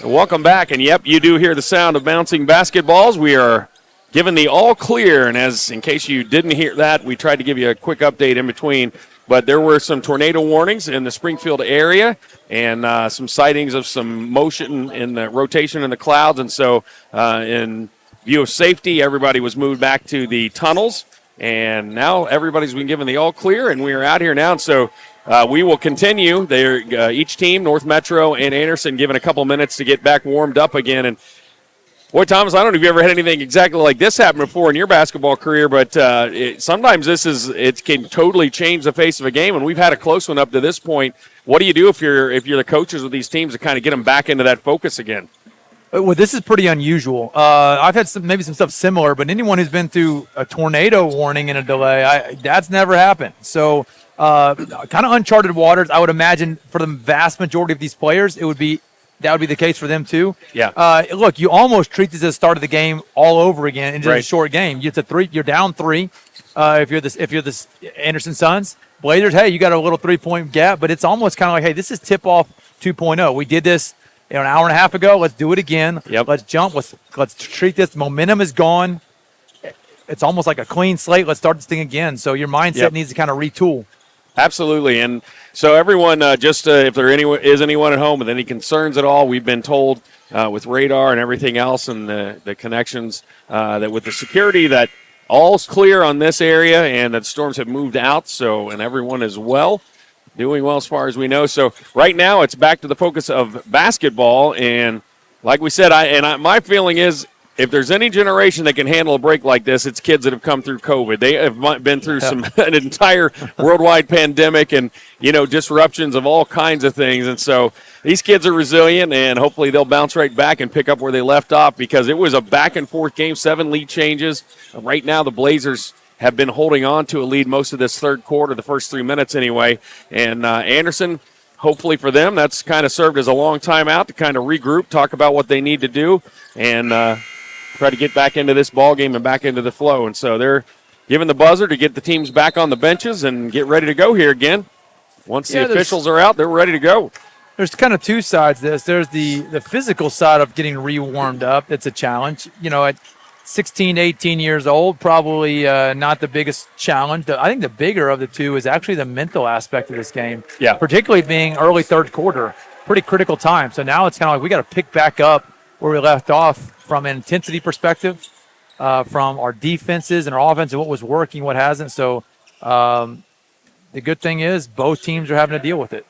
B: Welcome back, and yep, you do hear the sound of bouncing basketballs. We are given the all clear, and in case you didn't hear that, we tried to give you a quick update in between, but there were some tornado warnings in the Springfield area and some sightings of some motion in the rotation in the clouds, and so in view of safety, everybody was moved back to the tunnels, and now everybody's been given the all clear, and we are out here now, and so we will continue. Each team, North Metro and Anderson, given a couple minutes to get back warmed up again. And boy, Thomas, I don't know if you ever had anything exactly like this happen before in your basketball career, but sometimes it can totally change the face of a game. And we've had a close one up to this point. What do you do if you're the coaches of these teams to kind of get them back into that focus again?
A: Well, this is pretty unusual. I've had maybe some stuff similar, but anyone who's been through a tornado warning and a delay, that's never happened. So. Kind of uncharted waters. I would imagine for the vast majority of these players, that would be the case for them too.
B: Yeah.
A: Look, you almost treat this as the start of the game all over again in just a short game. You're down 3. If you're this Anderson Suns, Blazers, hey, you got a little 3-point gap, but it's almost kind of like, hey, this is tip-off 2.0. We did this an hour and a half ago. Let's do it again.
B: Yep.
A: Let's jump. Let's treat this. Momentum is gone. It's almost like a clean slate. Let's start this thing again. So your mindset needs to kind of retool.
B: Absolutely, and so everyone, if there is anyone at home with any concerns at all, we've been told with radar and everything else and the connections that with the security that all's clear on this area and that storms have moved out. So, and everyone is doing well as far as we know. So right now it's back to the focus of basketball, and like we said, my feeling is, if there's any generation that can handle a break like this, it's kids that have come through COVID. They have been through an entire worldwide pandemic and, disruptions of all kinds of things. And so these kids are resilient, and hopefully they'll bounce right back and pick up where they left off, because it was a back-and-forth game, 7 lead changes. Right now the Blazers have been holding on to a lead most of this third quarter, the first 3 minutes anyway. And Anderson, hopefully for them, that's kind of served as a long time out to kind of regroup, talk about what they need to do, and try to get back into this ball game and back into the flow. And so they're giving the buzzer to get the teams back on the benches and get ready to go here again. Once the officials are out, they're ready to go.
A: There's kind of two sides to this. There's the physical side of getting re-warmed up. It's a challenge. At 16, 18 years old, probably not the biggest challenge. I think the bigger of the two is actually the mental aspect of this game.
B: Yeah.
A: Particularly being early third quarter, pretty critical time. So now it's kind of like we got to pick back up where we left off from an intensity perspective, from our defenses and our offense and what was working, what hasn't. So the good thing is both teams are having to deal with it.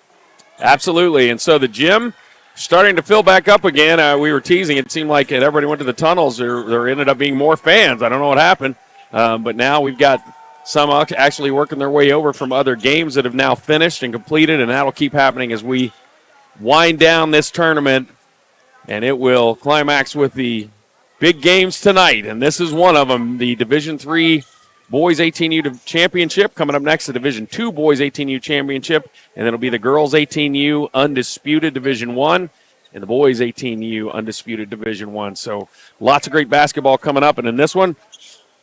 B: Absolutely. And so the gym starting to fill back up again. We were teasing. It seemed like everybody went to the tunnels. There ended up being more fans. I don't know what happened. But now we've got some actually working their way over from other games that have now finished and completed, and that'll keep happening as we wind down this tournament. And it will climax with the big games tonight, and this is one of them, the Division III Boys 18U Championship. Coming up next, the Division II Boys 18U Championship, and it'll be the Girls 18U Undisputed Division I and the Boys 18U Undisputed Division I. So lots of great basketball coming up, and in this one,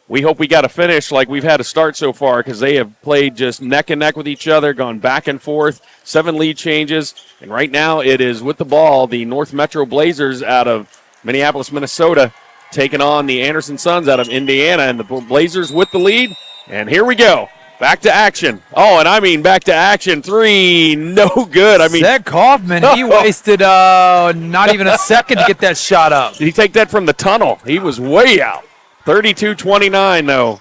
B: we hope we got a finish like we've had a start so far, because they have played just neck and neck with each other, gone back and forth, 7 lead changes. And right now it is with the ball, the North Metro Blazers out of Minneapolis, Minnesota, taking on the Anderson Suns out of Indiana. And the Blazers with the lead. And here we go. Back to action. Oh, and I mean back to action. 3, no good.
A: Zach Kaufman, he wasted not even a second to get that shot up.
B: Did he take that from the tunnel? He was way out. 32-29, though.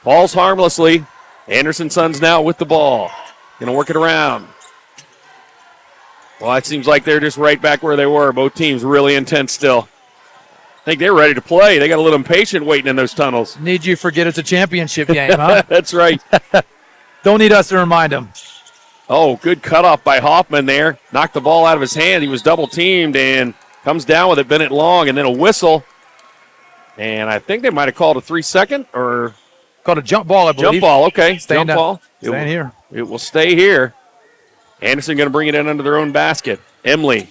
B: Falls harmlessly. Anderson Suns now with the ball. Going to work it around. Well, it seems like they're just right back where they were. Both teams really intense still. I think they're ready to play. They got a little impatient waiting in those tunnels.
A: Need you forget it's a championship game, huh?
B: That's right.
A: Don't need us to remind them.
B: Oh, good cutoff by Hoffman there. Knocked the ball out of his hand. He was double-teamed and comes down with it. Bennett Long, and then a whistle. And I think they might have called a 3-second or
A: called a jump ball, I believe.
B: Jump ball, okay.
A: Jump ball.
B: Staying
A: here.
B: It will stay here. Anderson going to bring it in under their own basket. Emily.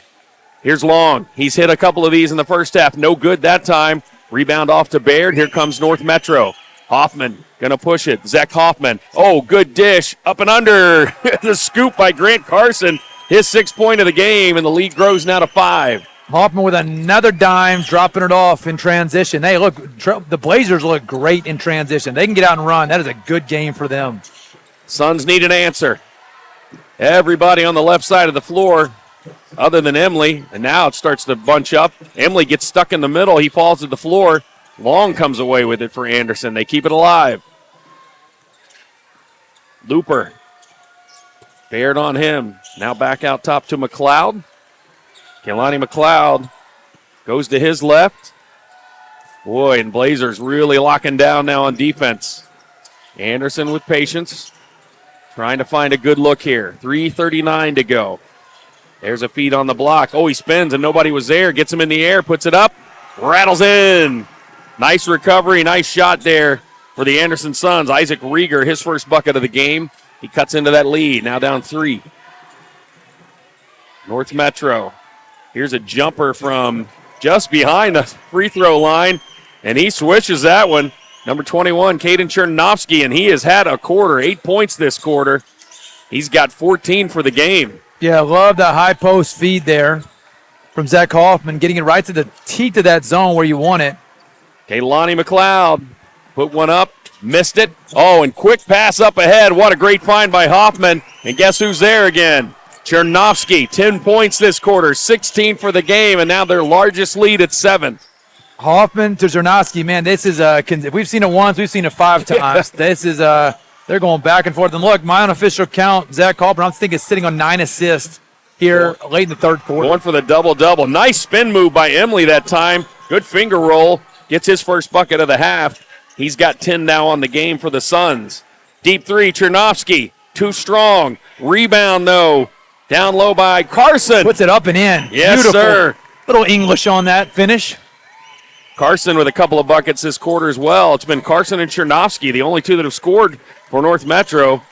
B: Here's Long. He's hit a couple of these in the first half. No good that time. Rebound off to Baird. Here comes North Metro. Hoffman going to push it. Zach Hoffman. Oh, good dish. Up and under. The scoop by Grant Carson. His 6th point of the game, and the lead grows now to 5.
A: Hoffman with another dime, dropping it off in transition. Hey, look, the Blazers look great in transition. They can get out and run. That is a good game for them.
B: Suns need an answer. Everybody on the left side of the floor, other than Emily, and now it starts to bunch up. Emily gets stuck in the middle. He falls to the floor. Long comes away with it for Anderson. They keep it alive. Looper. Baird on him. Now back out top to McLeod. Kehlani McLeod goes to his left. Boy, and Blazers really locking down now on defense. Anderson with patience. Trying to find a good look here. 3:39 to go. There's a feed on the block. Oh, he spins and nobody was there. Gets him in the air, puts it up, rattles in. Nice recovery, nice shot there for the Anderson Suns. Isaac Rieger, his first bucket of the game. He cuts into that lead, now down 3. North Metro. Here's a jumper from just behind the free throw line, and he swishes that one. Number 21, Caden Chernovsky, and he has had a quarter, 8 points this quarter. He's got 14 for the game.
A: Yeah, love that high post feed there from Zach Hoffman, getting it right to the teeth of that zone where you want it.
B: Kehlani McLeod put one up, missed it. Oh, and quick pass up ahead. What a great find by Hoffman. And guess who's there again? Chernovsky, 10 points this quarter, 16 for the game, and now their largest lead at 7.
A: Hoffman to Chernovsky, man, this is if we've seen it once, we've seen it 5 times. This is they're going back and forth. And look, my unofficial count, Zach Hoffman, I'm thinking is sitting on 9 assists here late in the third quarter.
B: Going for the double-double. Nice spin move by Emily that time. Good finger roll. Gets his first bucket of the half. He's got 10 now on the game for the Suns. Deep 3, Chernovsky, too strong. Rebound, though. Down low by Carson.
A: Puts it up and in.
B: Yes,
A: beautiful.
B: Sir.
A: Little English on that finish.
B: Carson with a couple of buckets this quarter as well. It's been Carson and Chernovsky, the only two that have scored for North Metro.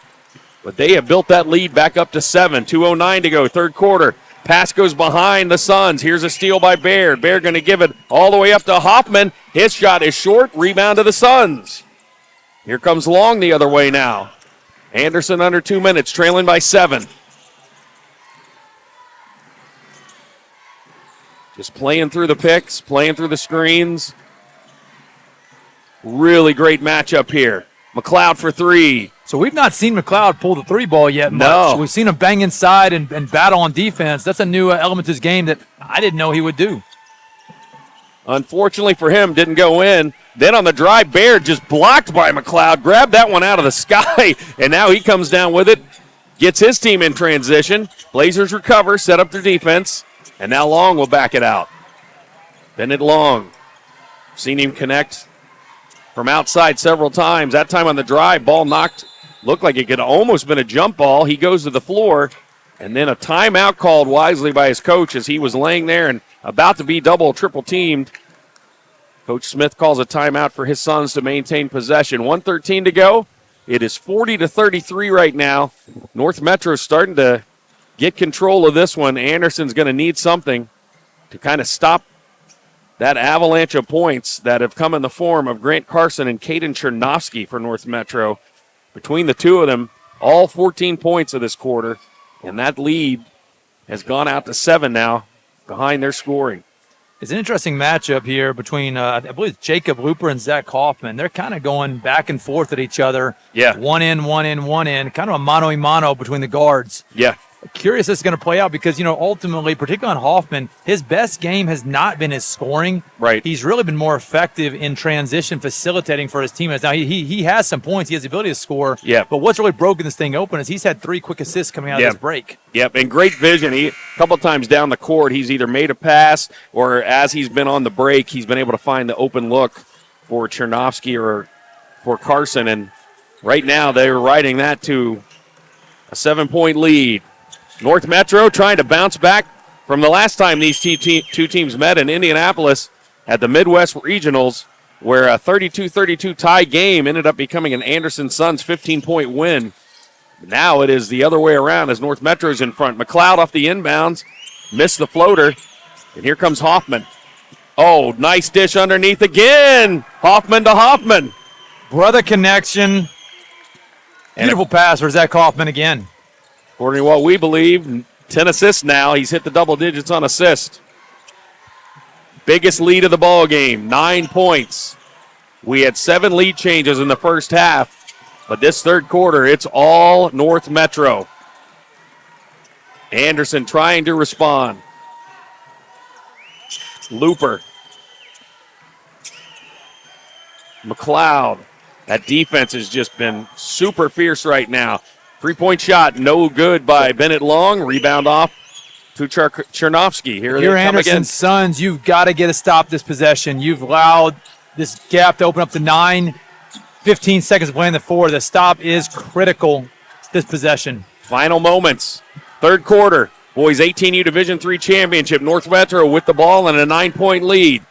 B: But they have built that lead back up to 7. 2:09 to go, third quarter. Pass goes behind the Suns. Here's a steal by Baird. Baird going to give it all the way up to Hoffman. His shot is short. Rebound to the Suns. Here comes Long the other way now. Anderson under 2 minutes, trailing by 7. Just playing through the picks, playing through the screens. Really great matchup here. McLeod for 3.
A: So we've not seen McLeod pull the 3 ball yet much.
B: No.
A: We've seen him bang inside and battle on defense. That's a new element to his game that I didn't know he would do.
B: Unfortunately for him, didn't go in. Then on the drive, Baird just blocked by McLeod. Grabbed that one out of the sky, and now he comes down with it. Gets his team in transition. Blazers recover, set up their defense. And now Long will back it out. Bennett Long. Seen him connect from outside several times. That time on the drive, ball knocked. Looked like it could almost been a jump ball. He goes to the floor. And then a timeout called wisely by his coach as he was laying there and about to be double, triple teamed. Coach Smith calls a timeout for his Suns to maintain possession. 1:13 to go. It is 40-33 right now. North Metro starting to get control of this one. Anderson's going to need something to kind of stop that avalanche of points that have come in the form of Grant Carson and Caden Chernovsky for North Metro. Between the two of them, all 14 points of this quarter, and that lead has gone out to 7 now behind their scoring.
A: It's an interesting matchup here between, I believe, Jacob Looper and Zach Hoffman. They're kind of going back and forth at each other.
B: Yeah.
A: One in, one in, one in. Kind of a mano-a-mano between the guards.
B: Yeah.
A: Curious this is going to play out because, ultimately, particularly on Hoffman, his best game has not been his scoring.
B: Right.
A: He's really been more effective in transition, facilitating for his teammates. Now, he has some points. He has the ability to score.
B: Yeah.
A: But what's really broken this thing open is he's had 3 quick assists coming out of this break.
B: Yep, and great vision. A couple times down the court, he's either made a pass or as he's been on the break, he's been able to find the open look for Chernovsky or for Carson. And right now, they're riding that to a 7-point lead. North Metro trying to bounce back from the last time these two teams met in Indianapolis at the Midwest Regionals, where a 32-32 tie game ended up becoming an Anderson Suns 15-point win. Now it is the other way around as North Metro's in front. McLeod off the inbounds, missed the floater, and here comes Hoffman. Oh, nice dish underneath again. Hoffman to Hoffman.
A: Brother connection. Beautiful pass for Zach Hoffman again.
B: According to what we believe, 10 assists now. He's hit the double digits on assists. biggest lead of the ball game, 9 points. We had 7 lead changes in the first half, but this third quarter, it's all North Metro. Anderson trying to respond. Looper. McLeod. That defense has just been super fierce right now. 3-point shot, no good by Bennett Long. Rebound off to Chernovsky. Here they come
A: Anderson
B: again.
A: Sons, you've got to get a stop this possession. You've allowed this gap to open up to 9, 15 seconds to play in the 4. The stop is critical this possession.
B: Final moments. Third quarter. Boys 18U Division III Championship. North Metro with the ball and a 9-point lead.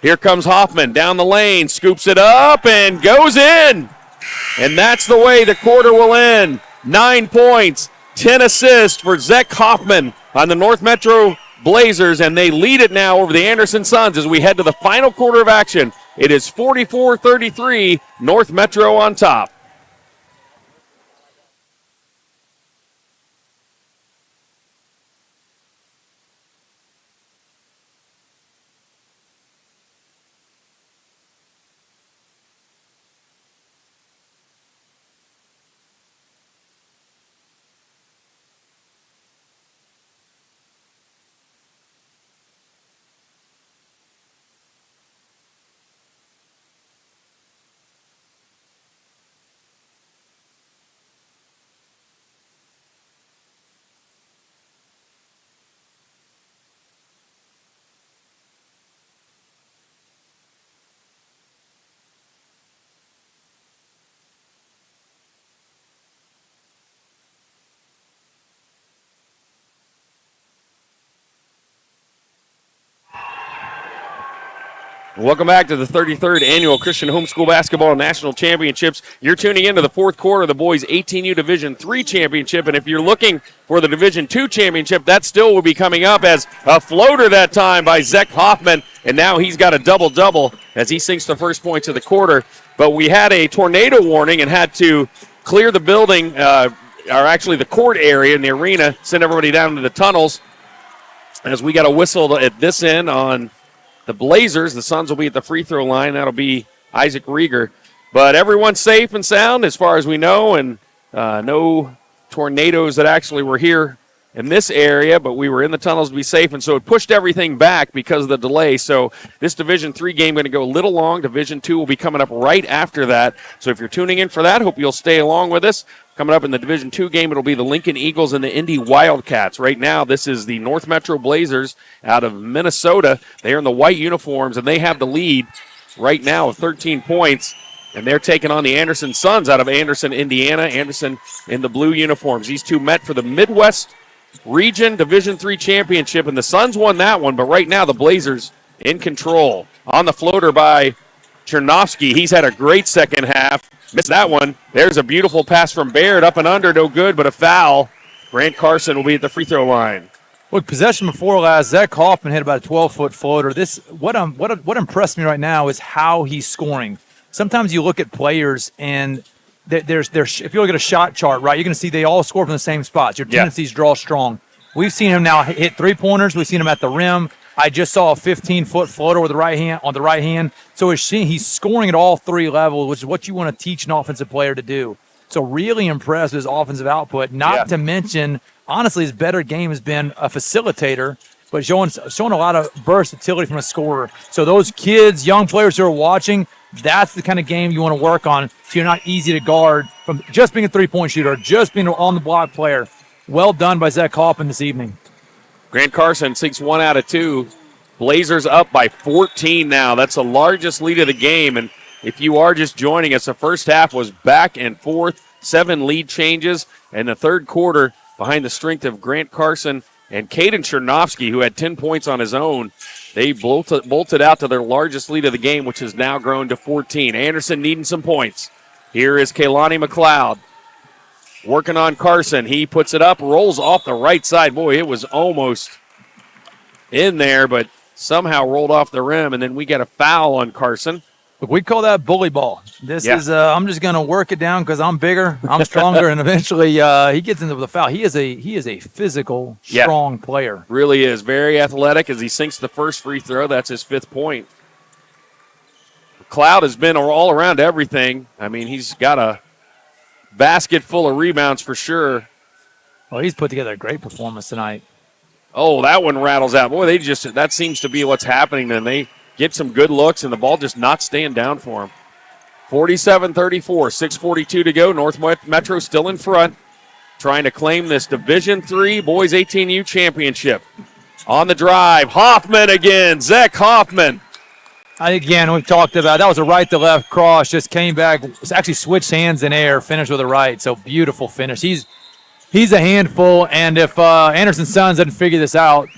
B: Here comes Hoffman down the lane, scoops it up and goes in. And that's the way the quarter will end. 9 points, 10 assists for Zach Hoffman on the North Metro Blazers, and they lead it now over the Anderson Sons as we head to the final quarter of action. It is 44-33, North Metro on top. Welcome back to the 33rd Annual Christian Homeschool Basketball National Championships. You're tuning into the fourth quarter of the boys 18U Division III Championship, and if you're looking for the Division II Championship, that still will be coming up as a floater that time by Zach Hoffman, and now he's got a double-double as he sinks the first points of the quarter. But we had a tornado warning and had to clear the building, or actually the court area in the arena, send everybody down to the tunnels as we got a whistle at this end on the Blazers. The Suns will be at the free throw line. That'll be Isaac Rieger. But everyone's safe and sound as far as we know, and no tornadoes that actually were here in this area, but we were in the tunnels to be safe, and so it pushed everything back because of the delay. So this Division III game going to go a little long. Division II will be coming up right after that. So if you're tuning in for that, hope you'll stay along with us. Coming up in the Division II game, it'll be the Lincoln Eagles and the Indy Wildcats. Right now, this is the North Metro Blazers out of Minnesota. They are in the white uniforms, and they have the lead right now of 13 points. And they're taking on the Anderson Sons out of Anderson, Indiana. Anderson in the blue uniforms. These two met for the Midwest Region Division III Championship, and the Suns won that one, but right now the Blazers in control. On the floater by Chernovsky. He's had a great second half. Missed that one. There's a beautiful pass from Baird, up and under, no good, but a foul. Grant Carson will be at the free throw line.
A: Look, possession before last, Zach Hoffman hit about a 12-foot floater. What impressed me right now is how he's scoring. Sometimes you look at players and there's if you look at a shot chart, right, you're going to see they all score from the same spots. Your tendencies draw strong. We've seen him now hit three-pointers. We've seen him at the rim. I just saw a 15-foot floater with the right hand. So he's scoring at all three levels, which is what you want to teach an offensive player to do. So really impressed with his offensive output. Not to mention, honestly, his better game has been a facilitator, but showing a lot of versatility from a scorer. So those kids, young players who are watching, that's the kind of game you want to work on so you're not easy to guard from just being a three-point shooter, just being an on-the-block player. Well done by Zach Hoffman this evening.
B: Grant Carson sinks 1 out of 2. Blazers up by 14 now. That's the largest lead of the game. And if you are just joining us, the first half was back and forth, 7 lead changes. And the third quarter, behind the strength of Grant Carson and Caden Chernovsky, who had 10 points on his own, they bolted out to their largest lead of the game, which has now grown to 14. Anderson needing some points. Here is Kaylani McLeod. Working on Carson. He puts it up, rolls off the right side. Boy, it was almost in there, but somehow rolled off the rim, and then we get a foul on Carson.
A: Look, we call that bully ball. This is I'm just going to work it down because I'm bigger, I'm stronger, and eventually he gets into the foul. He is a physical, strong player.
B: Really is. Very athletic as he sinks the first free throw. That's his 5th point. Cloud has been all around everything. I mean, he's got a basket full of rebounds for sure.
A: Well, he's put together a great performance tonight.
B: Oh, that one rattles out. Boy, that seems to be what's happening. Then they get some good looks, and the ball just not staying down for him. 47-34, 6:42 to go. North Metro still in front, trying to claim this Division III Boys 18U championship. On the drive, Hoffman again, Zach Hoffman.
A: Again, we've talked about that was a right-to-left cross, just came back, actually switched hands in air, finished with a right, so beautiful finish. He's a handful, and if Anderson Sons doesn't figure this out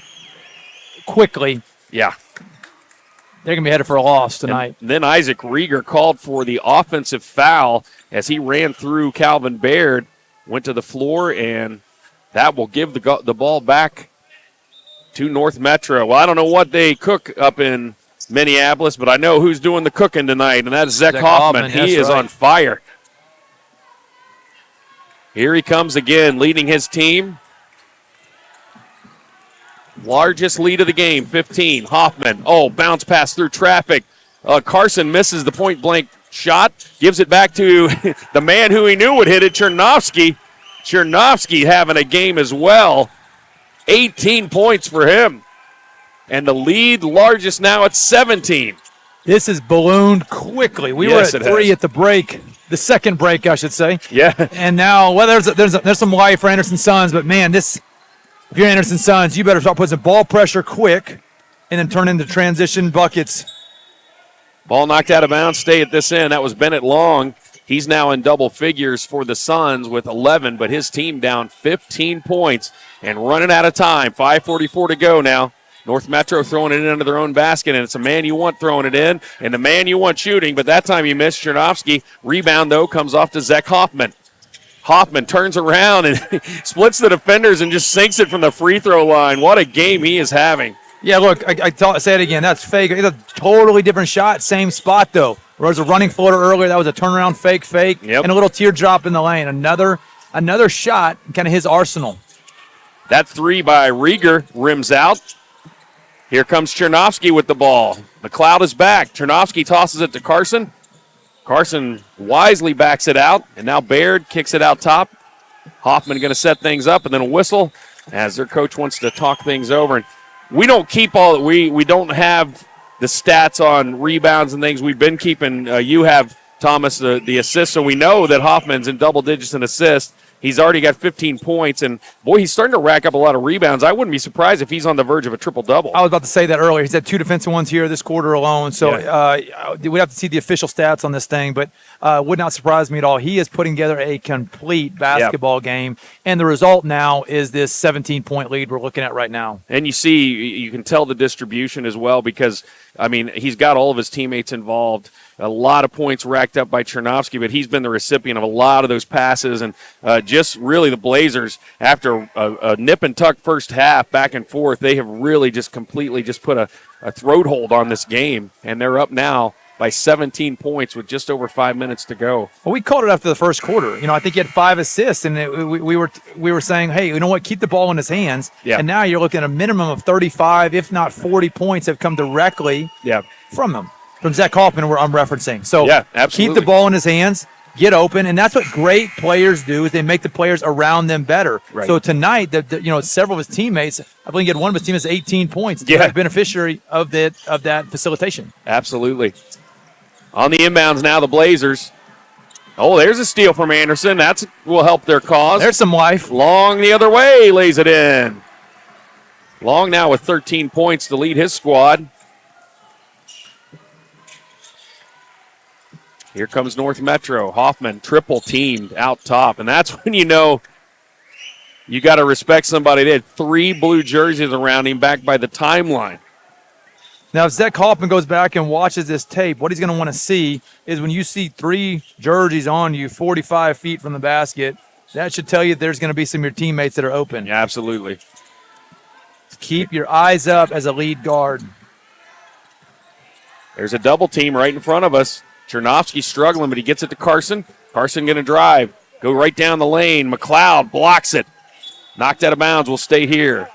A: quickly,
B: they're
A: going to be headed for a loss tonight.
B: And then Isaac Rieger called for the offensive foul as he ran through Calvin Baird, went to the floor, and that will give the ball back to North Metro. Well, I don't know what they cook up in Minneapolis, but I know who's doing the cooking tonight, and that's Zach Hoffman. He is on fire. Here he comes again, leading his team. Largest lead of the game, 15. Hoffman, bounce pass through traffic. Carson misses the point-blank shot, gives it back to the man who he knew would hit it, Chernovsky. Chernovsky having a game as well. 18 points for him. And the lead largest now at 17.
A: This is ballooned quickly. We were at 3 at the break, the second break, I should say.
B: Yeah.
A: And now, well, there's some life for Anderson Sons, but man, if you're Anderson Sons, you better start putting some ball pressure quick and then turn into transition buckets.
B: Ball knocked out of bounds, stay at this end. That was Bennett Long. He's now in double figures for the Suns with 11, but his team down 15 points and running out of time. 5:44 to go now. North Metro throwing it into their own basket, and it's a man you want throwing it in and the man you want shooting, but that time he missed. Chernovsky. Rebound, though, comes off to Zach Hoffman. Hoffman turns around and splits the defenders and just sinks it from the free throw line. What a game he is having.
A: Yeah, look, say it again. That's fake. It's a totally different shot, same spot, though. There was a running floater earlier. That was a turnaround fake,
B: yep.
A: And a little teardrop in the lane. Another shot, kind of his arsenal.
B: That 3 by Rieger rims out. Here comes Chernovsky with the ball. McLeod is back. Chernovsky tosses it to Carson. Carson wisely backs it out, and now Baird kicks it out top. Hoffman going to set things up, and then a whistle as their coach wants to talk things over. And we don't keep we don't have the stats on rebounds and things. We've been keeping. You have, Thomas, the assists, so we know that Hoffman's in double digits in assists. He's already got 15 points, and, boy, he's starting to rack up a lot of rebounds. I wouldn't be surprised if he's on the verge of a triple-double.
A: I was about to say that earlier. He's had 2 defensive ones here this quarter alone, so we'd have to see the official stats on this thing, but would not surprise me at all. He is putting together a complete basketball game, and the result now is this 17-point lead we're looking at right now.
B: And you can tell the distribution as well because, I mean, he's got all of his teammates involved. A lot of points racked up by Chernovsky, but he's been the recipient of a lot of those passes. And just really the Blazers, after a nip and tuck first half, back and forth, they have really just completely just put a throat hold on this game. And they're up now by 17 points with just over 5 minutes to go.
A: Well, we called it after the first quarter. I think he had 5 assists, and we were saying, hey, you know what, keep the ball in his hands.
B: Yeah.
A: And now you're looking at a minimum of 35, if not 40 points have come directly from him. From Zach Hoffman, I'm referencing. So
B: absolutely.
A: Keep the ball in his hands, get open, and that's what great players do is they make the players around them better.
B: Right.
A: So tonight, several of his teammates, I believe he had one of his teammates 18 points. Beneficiary of that facilitation.
B: Absolutely. On the inbounds now, the Blazers. Oh, there's a steal from Anderson. That will help their cause.
A: There's some life.
B: Long the other way, lays it in. Long now with 13 points to lead his squad. Here comes North Metro. Hoffman triple teamed out top. And that's when you know you got to respect somebody. They had 3 blue jerseys around him back by the timeline.
A: Now, if Zach Hoffman goes back and watches this tape, what he's going to want to see is when you see 3 jerseys on you 45 feet from the basket, that should tell you there's going to be some of your teammates that are open.
B: Yeah, absolutely.
A: Keep your eyes up as a lead guard.
B: There's a double team right in front of us. Chernovsky struggling, but he gets it to Carson. Carson going to drive. Go right down the lane. McLeod blocks it. Knocked out of bounds. Will stay here.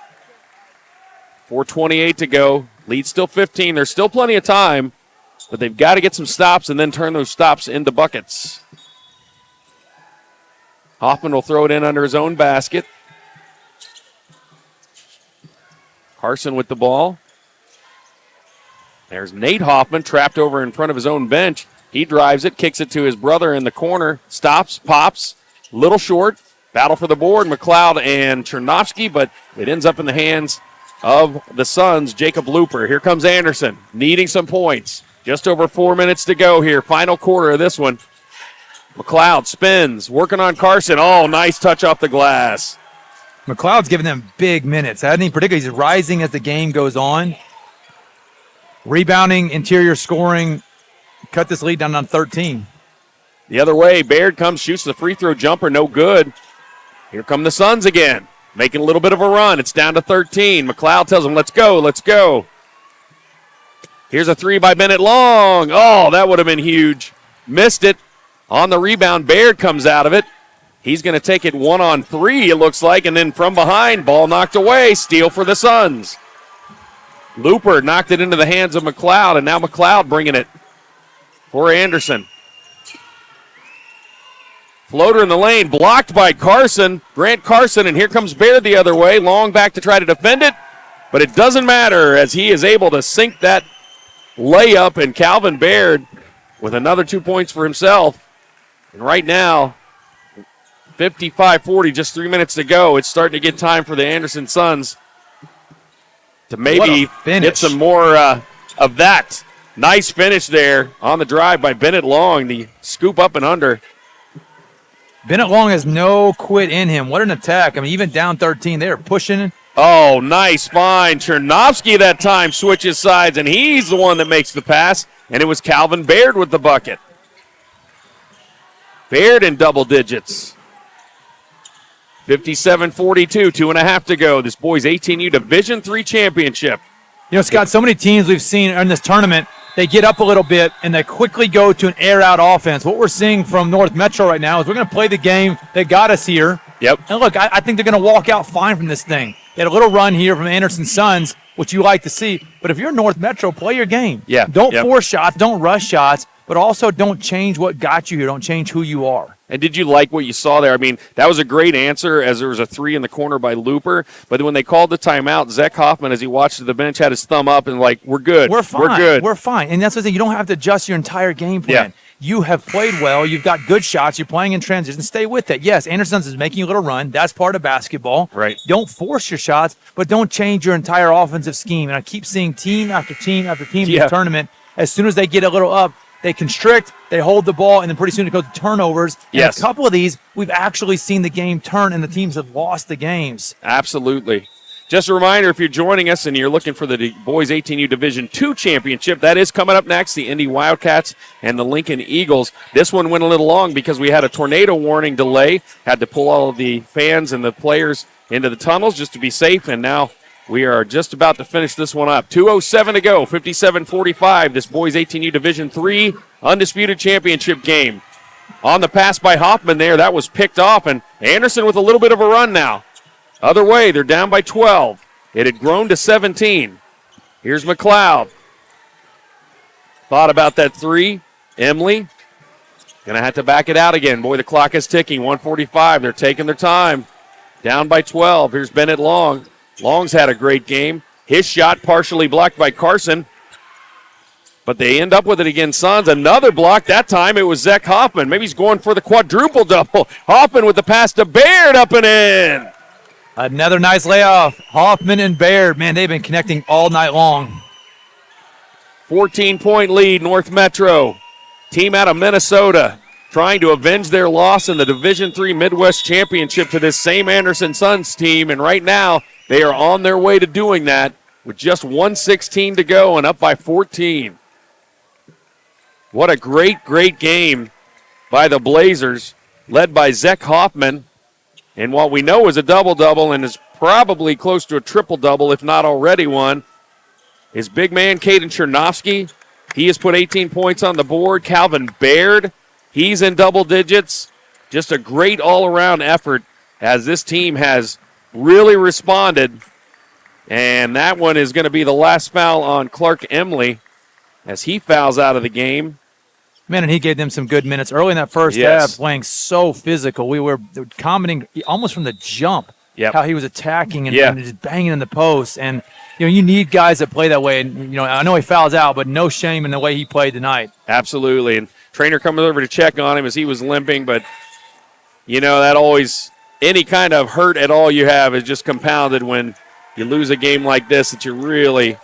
B: 4:28 to go. Lead still 15. There's still plenty of time, but they've got to get some stops and then turn those stops into buckets. Hoffman will throw it in under his own basket. Carson with the ball. There's Nate Hoffman trapped over in front of his own bench. He drives it, kicks it to his brother in the corner, stops, pops, little short. Battle for the board, McLeod and Chernovsky, but it ends up in the hands of the Suns, Jacob Looper. Here comes Anderson, needing some points. Just over 4 minutes to go here, final quarter of this one. McLeod spins, working on Carson. Oh, nice touch off the glass.
A: McLeod's giving them big minutes. I didn't even predict. He's rising as the game goes on. Rebounding, interior scoring, cut this lead down on 13.
B: The other way, Baird comes, shoots the free throw jumper, no good. Here come the Suns again, making a little bit of a run. It's down to 13. McLeod tells them, let's go, let's go. Here's a three by Bennett Long. Oh, that would have been huge. Missed it. On the rebound, Baird comes out of it. He's going to take it 1-on-3, it looks like, and then from behind, ball knocked away. Steal for the Suns. Looper knocked it into the hands of McLeod, and now McLeod bringing it for Anderson. Floater in the lane, blocked by Carson, Grant Carson, and here comes Baird the other way. Long back to try to defend it, but it doesn't matter as he is able to sink that layup, and Calvin Baird with another 2 points for himself. And right now, 55-40, just 3 minutes to go. It's starting to get time for the Anderson Suns to maybe get some more of that. Nice finish there on the drive by Bennett Long, the scoop up and under.
A: Bennett Long has no quit in him. What an attack. I mean, even down 13, they are pushing.
B: Oh, nice find. Chernovsky that time switches sides, and he's the one that makes the pass, and it was Calvin Baird with the bucket. Baird in double digits. 57-42, 2.5 to go. This boys 18U Division III championship.
A: You know, Scott, so many teams we've seen in this tournament, they get up a little bit and they quickly go to an air-out offense. What we're seeing from North Metro right now is we're going to play the game. They got us here.
B: Yep.
A: And look, I think they're going to walk out fine from this thing. They had a little run here from Anderson Suns, which you like to see. But if you're North Metro, play your game.
B: Yeah.
A: Don't force shots. Don't rush shots. But also don't change what got you here. Don't change who you are.
B: And did you like what you saw there? I mean, that was a great answer as there was a three in the corner by Looper. But when they called the timeout, Zach Hoffman, as he watched the bench, had his thumb up and like, we're good.
A: We're fine.
B: We're good.
A: We're fine. And that's the thing. You don't have to adjust your entire game plan.
B: Yeah.
A: You have played well. You've got good shots. You're playing in transition. Stay with it. Yes, Anderson's is making a little run. That's part of basketball.
B: Right.
A: Don't force your shots, but don't change your entire offensive scheme. And I keep seeing team after team after team in the tournament, as soon as they get a little up, they constrict, they hold the ball, and then pretty soon it goes to turnovers.
B: Yes.
A: And a couple of these, we've actually seen the game turn, and the teams have lost the games.
B: Absolutely. Just a reminder, if you're joining us and you're looking for the Boys 18U Division II Championship, that is coming up next, the Indy Wildcats and the Lincoln Eagles. This one went a little long because we had a tornado warning delay, had to pull all of the fans and the players into the tunnels just to be safe, and now we are just about to finish this one up. 2:07 to go, 57-45, this Boys 18U Division III Undisputed Championship game. On the pass by Hoffman there, that was picked off, and Anderson with a little bit of a run now. Other way, they're down by 12. It had grown to 17. Here's McLeod. Thought about that three. Emily going to have to back it out again. Boy, the clock is ticking. 1:45. They're taking their time. Down by 12. Here's Bennett Long. Long's had a great game. His shot partially blocked by Carson. But they end up with it against Suns. Another block. That time it was Zach Hoffman. Maybe he's going for the quadruple double. Hoffman with the pass to Baird, up and in.
A: Another nice layoff. Hoffman and Baird, man, they've been connecting all night long.
B: 14-point lead, North Metro. Team out of Minnesota trying to avenge their loss in the Division III Midwest Championship to this same Anderson Suns team. And right now, they are on their way to doing that with just 1:16 to go and up by 14. What a great, great game by the Blazers, led by Zach Hoffman. And what we know is a double-double and is probably close to a triple-double, if not already one, is big man Caden Chernovsky He has put 18 points on the board. Calvin Baird, he's in double digits. Just a great all-around effort as this team has really responded. And that one is going to be the last foul on Clark Emily as he fouls out of the game.
A: Man, and he gave them some good minutes early in that first half, playing so physical. We were commenting almost from the jump how he was attacking and just banging in the post. And, you need guys that play that way. And, I know he fouls out, but no shame in the way he played tonight.
B: Absolutely. And trainer comes over to check on him as he was limping. But, that always, any kind of hurt at all you have is just compounded when you lose a game like this that you really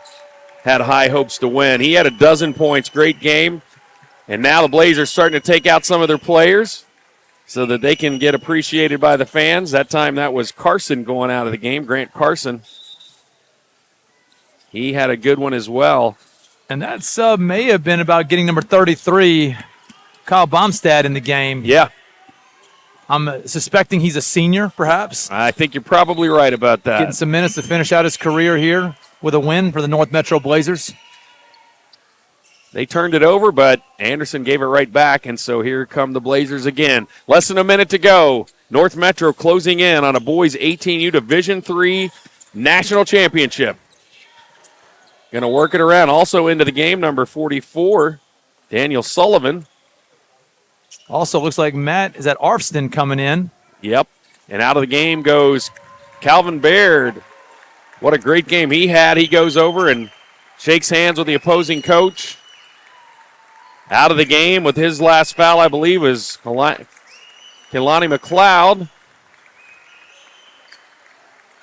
B: had high hopes to win. He had a dozen points. Great game. And now the Blazers starting to take out some of their players so that they can get appreciated by the fans. That time that was Carson going out of the game, Grant Carson. He had a good one as well.
A: And that sub may have been about getting number 33, Kyle Baumstad, in the game.
B: Yeah.
A: I'm suspecting he's a senior, perhaps.
B: I think you're probably right about that.
A: Getting some minutes to finish out his career here with a win for the North Metro Blazers.
B: They turned it over, but Anderson gave it right back, and so here come the Blazers again. Less than a minute to go. North Metro closing in on a boys 18U Division III National Championship. Going to work it around. Also into the game, number 44, Daniel Sullivan.
A: Also looks like Matt is at Arfston coming in.
B: Yep. And out of the game goes Calvin Baird. What a great game he had. He goes over and shakes hands with the opposing coach. Out of the game with his last foul, I believe, is Kalani McLeod.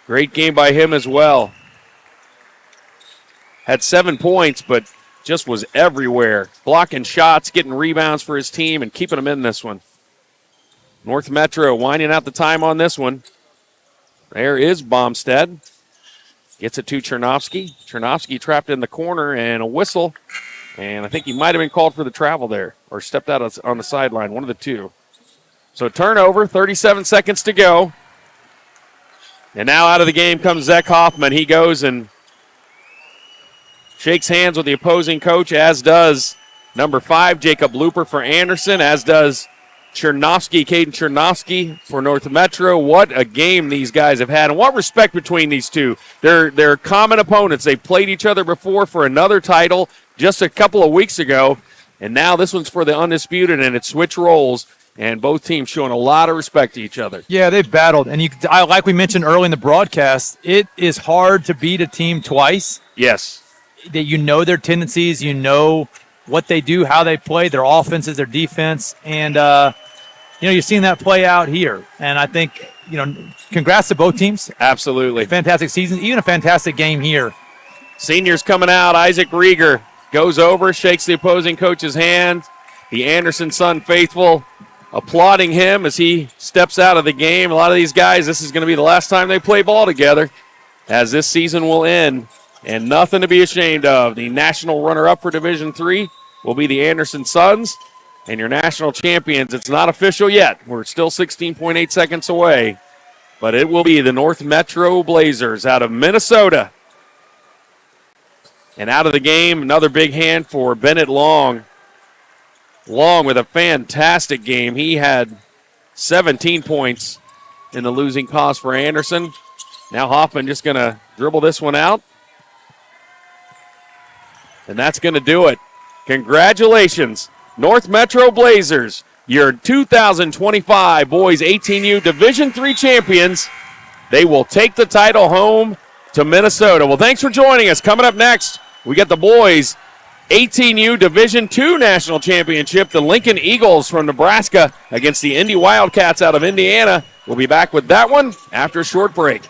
B: Great game by him as well. Had 7 points, but just was everywhere. Blocking shots, getting rebounds for his team, and keeping them in this one. North Metro winding out the time on this one. There is Baumstead. Gets it to Chernovsky. Chernovsky trapped in the corner, and a whistle. And I think he might have been called for the travel there or stepped out on the sideline, one of the two. So turnover, 37 seconds to go. And now out of the game comes Zach Hoffman. He goes and shakes hands with the opposing coach, as does number 5, Jacob Looper for Anderson, as does Chernovsky, Caden Chernovsky for North Metro. What a game these guys have had, and what respect between these two. They're common opponents. They've played each other before for another title just a couple of weeks ago, and now this one's for the undisputed, and it's switch roles, and both teams showing a lot of respect to each other.
A: Yeah, they've battled, and like we mentioned early in the broadcast, it is hard to beat a team twice.
B: Yes.
A: That you know their tendencies, you know what they do, how they play, their offenses, their defense, and you've seen that play out here. And I think, congrats to both teams.
B: Absolutely.
A: Fantastic season, even a fantastic game here.
B: Seniors coming out. Isaac Rieger goes over, shakes the opposing coach's hand. The Anderson Sun faithful applauding him as he steps out of the game. A lot of these guys, this is going to be the last time they play ball together as this season will end. And nothing to be ashamed of. The national runner-up for Division III will be the Anderson Suns. And your national champions, it's not official yet. We're still 16.8 seconds away. But it will be the North Metro Blazers out of Minnesota. And out of the game, another big hand for Bennett Long. Long with a fantastic game. He had 17 points in the losing cause for Anderson. Now Hoffman just going to dribble this one out. And that's going to do it. Congratulations, North Metro Blazers, your 2025 Boys 18U Division III champions. They will take the title home to Minnesota. Well, thanks for joining us. Coming up next, we got the Boys 18U Division II National Championship. The Lincoln Eagles from Nebraska against the Indy Wildcats out of Indiana. We'll be back with that one after a short break.